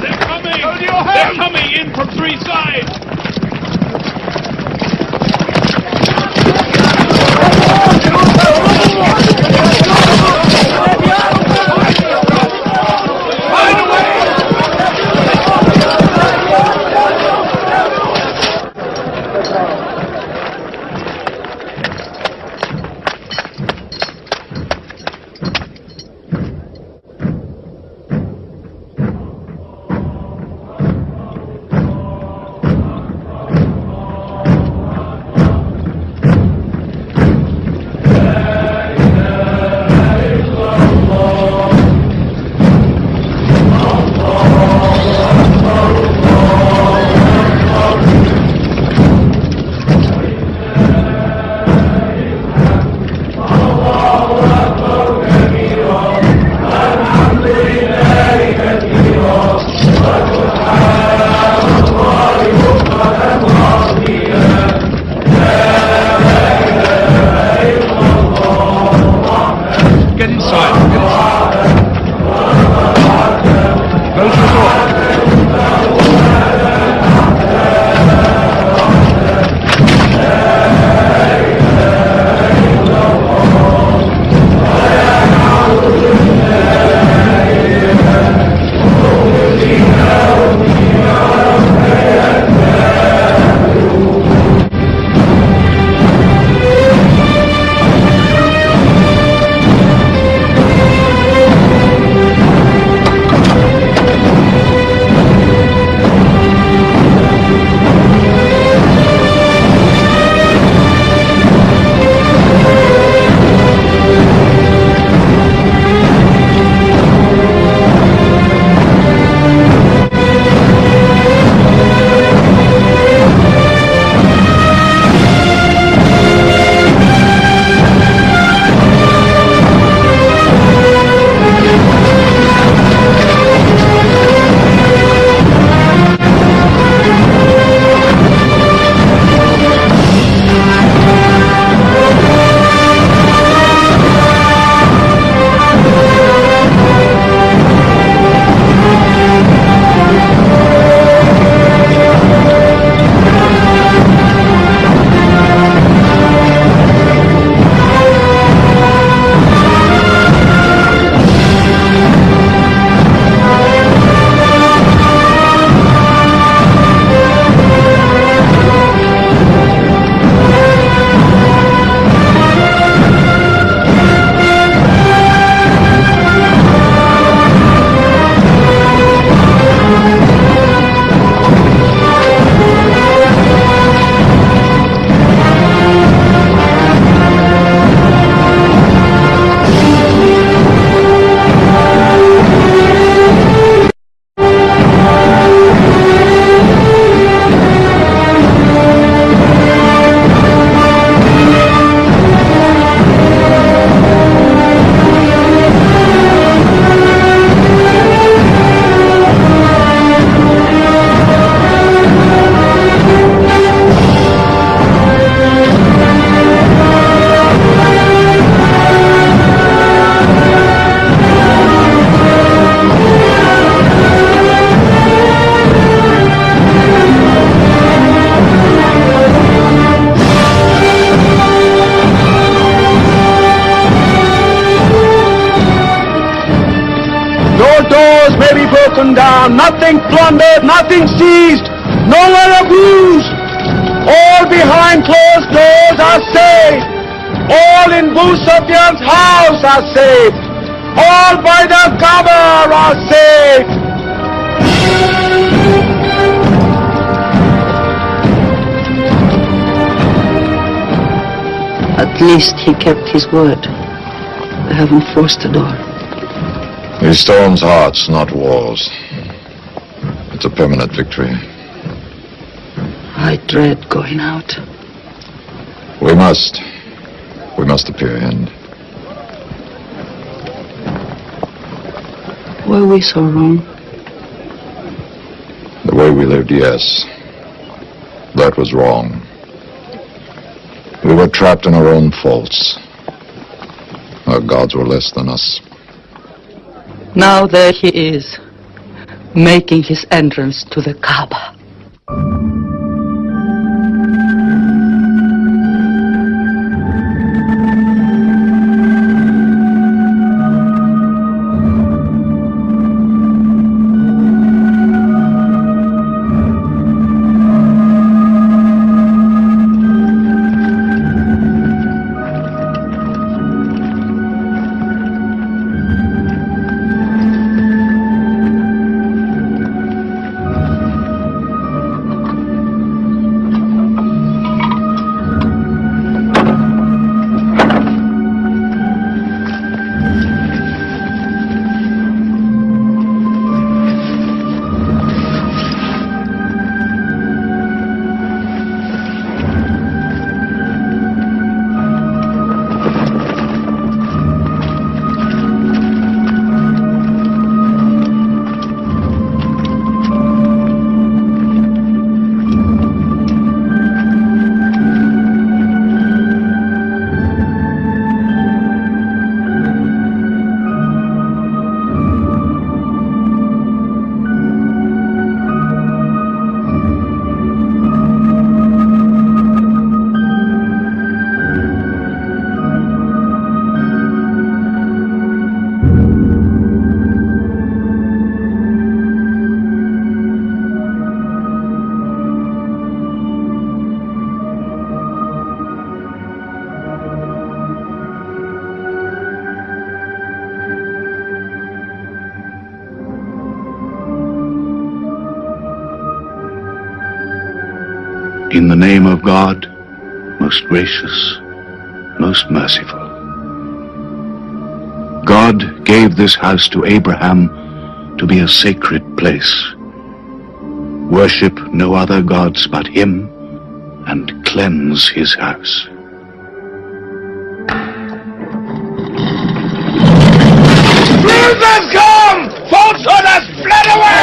They're coming! They're coming in from three sides! broken down, nothing plundered, nothing seized, no one abused. All behind closed doors are saved. All in Abu Sufyan's house are saved. All by the Kaaba are saved. At least he kept his word. They haven't forced the door. He storms hearts, not walls. It's a permanent victory. I dread going out. We must. We must appear end. Were we so wrong? The way we lived, yes. That was wrong. We were trapped in our own faults. Our gods were less than us. Now there he is, making his entrance to the Kaaba. In the name of God, most gracious, most merciful. God gave this house to Abraham to be a sacred place. Worship no other gods but him, and cleanse his house. Truth has come! Falsehood has fled away!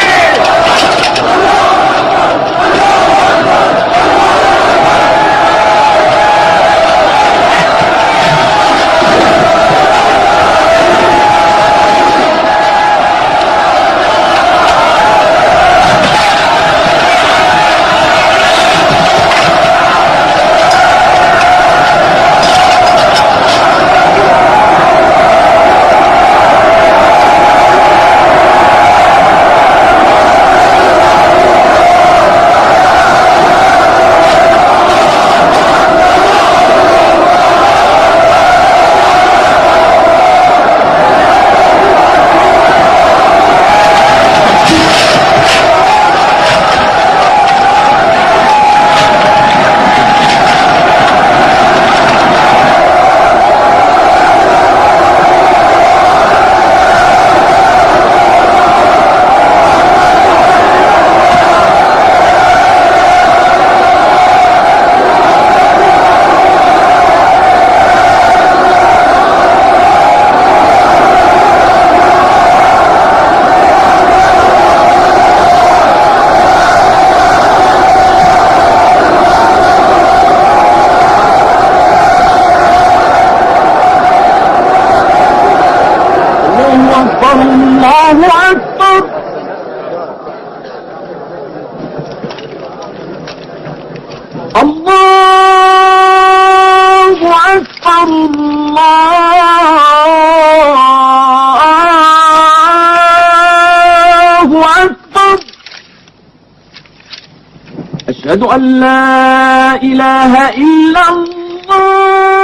أشهد أن لا إله إلا الله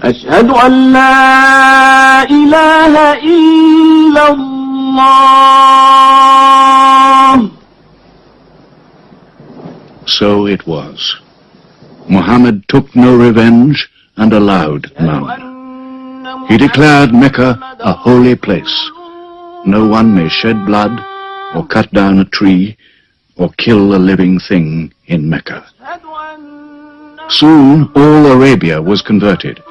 أشهد أن لا إله إلا الله. So it was. Muhammad took no revenge and allowed none. He declared Mecca a holy place. No one may shed blood, or cut down a tree, or kill a living thing in Mecca. Soon all Arabia was converted,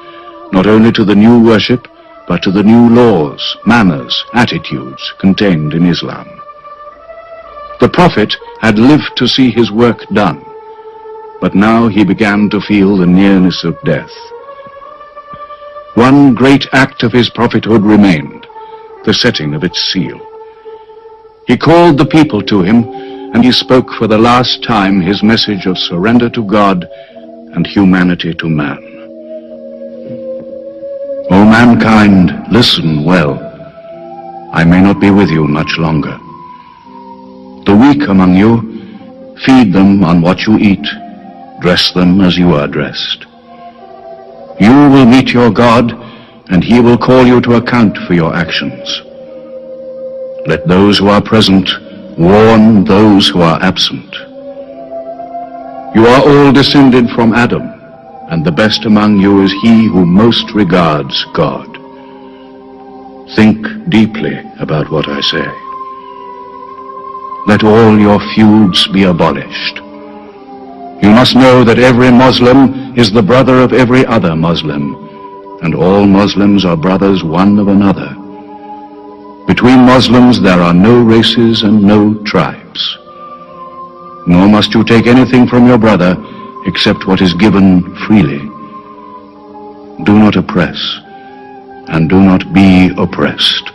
not only to the new worship, but to the new laws, manners, attitudes contained in Islam. The Prophet had lived to see his work done, but now he began to feel the nearness of death. One great act of his prophethood remained, the setting of its seal. He called the people to him, and he spoke for the last time his message of surrender to God and humanity to man. O mankind, listen well. I may not be with you much longer. The weak among you, feed them on what you eat, dress them as you are dressed. You will meet your God, and he will call you to account for your actions. Let those who are present warn those who are absent. You are all descended from Adam, and the best among you is he who most regards God. Think deeply about what I say. Let all your feuds be abolished. You must know that every Muslim is the brother of every other Muslim, and all Muslims are brothers one of another. Between Muslims there are no races and no tribes. Nor must you take anything from your brother except what is given freely. Do not oppress, and do not be oppressed.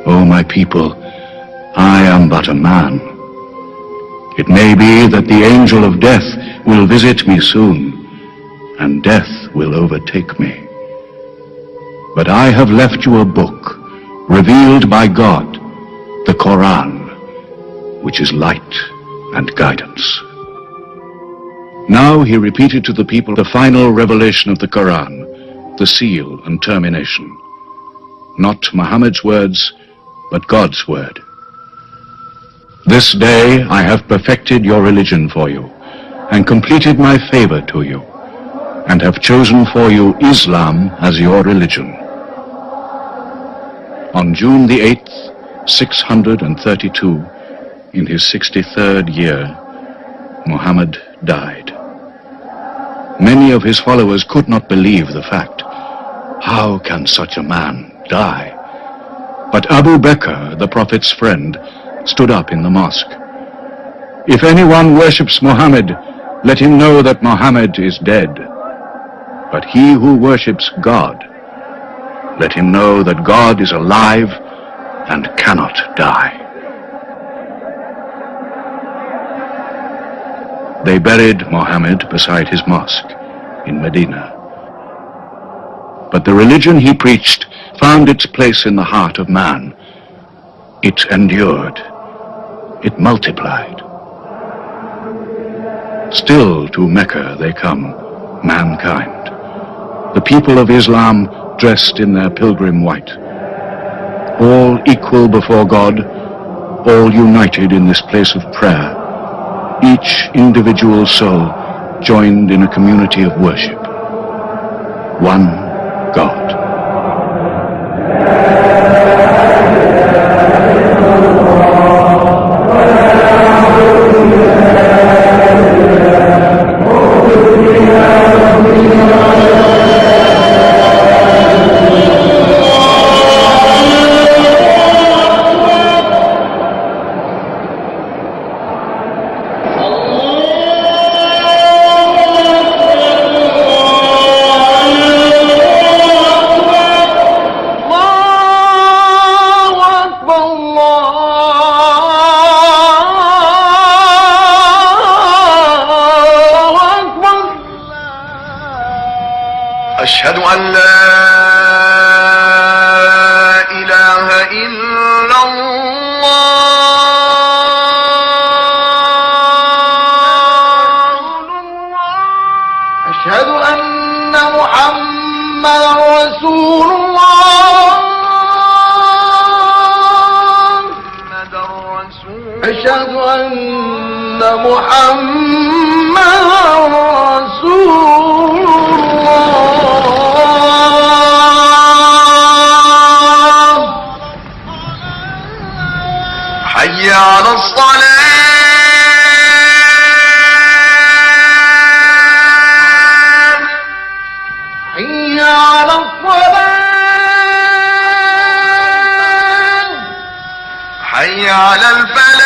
O my people, I am but a man. It may be that the angel of death will visit me soon, and death will overtake me. But I have left you a book, revealed by God, the Quran, which is light and guidance. Now he repeated to the people the final revelation of the Quran, the seal and termination. Not Muhammad's words, but God's word. This day I have perfected your religion for you, and completed my favor to you, and have chosen for you Islam as your religion. On June the 8th, 632, in his 63rd year, Muhammad died. Many of his followers could not believe the fact. How can such a man die? But Abu Bakr, the Prophet's friend, stood up in the mosque. If anyone worships Muhammad, let him know that Muhammad is dead. But he who worships God, let him know that God is alive and cannot die. They buried Muhammad beside his mosque in Medina. But the religion he preached found its place in the heart of man. It endured. It multiplied. Still to Mecca they come, mankind. The people of Islam dressed in their pilgrim white. All equal before God, all united in this place of prayer. Each individual soul joined in a community of worship. One God. أشهد أن لا أشهد أن محمدا رسول الله. حي على الصلاة. حي على الصلاة. حي على الفلاح.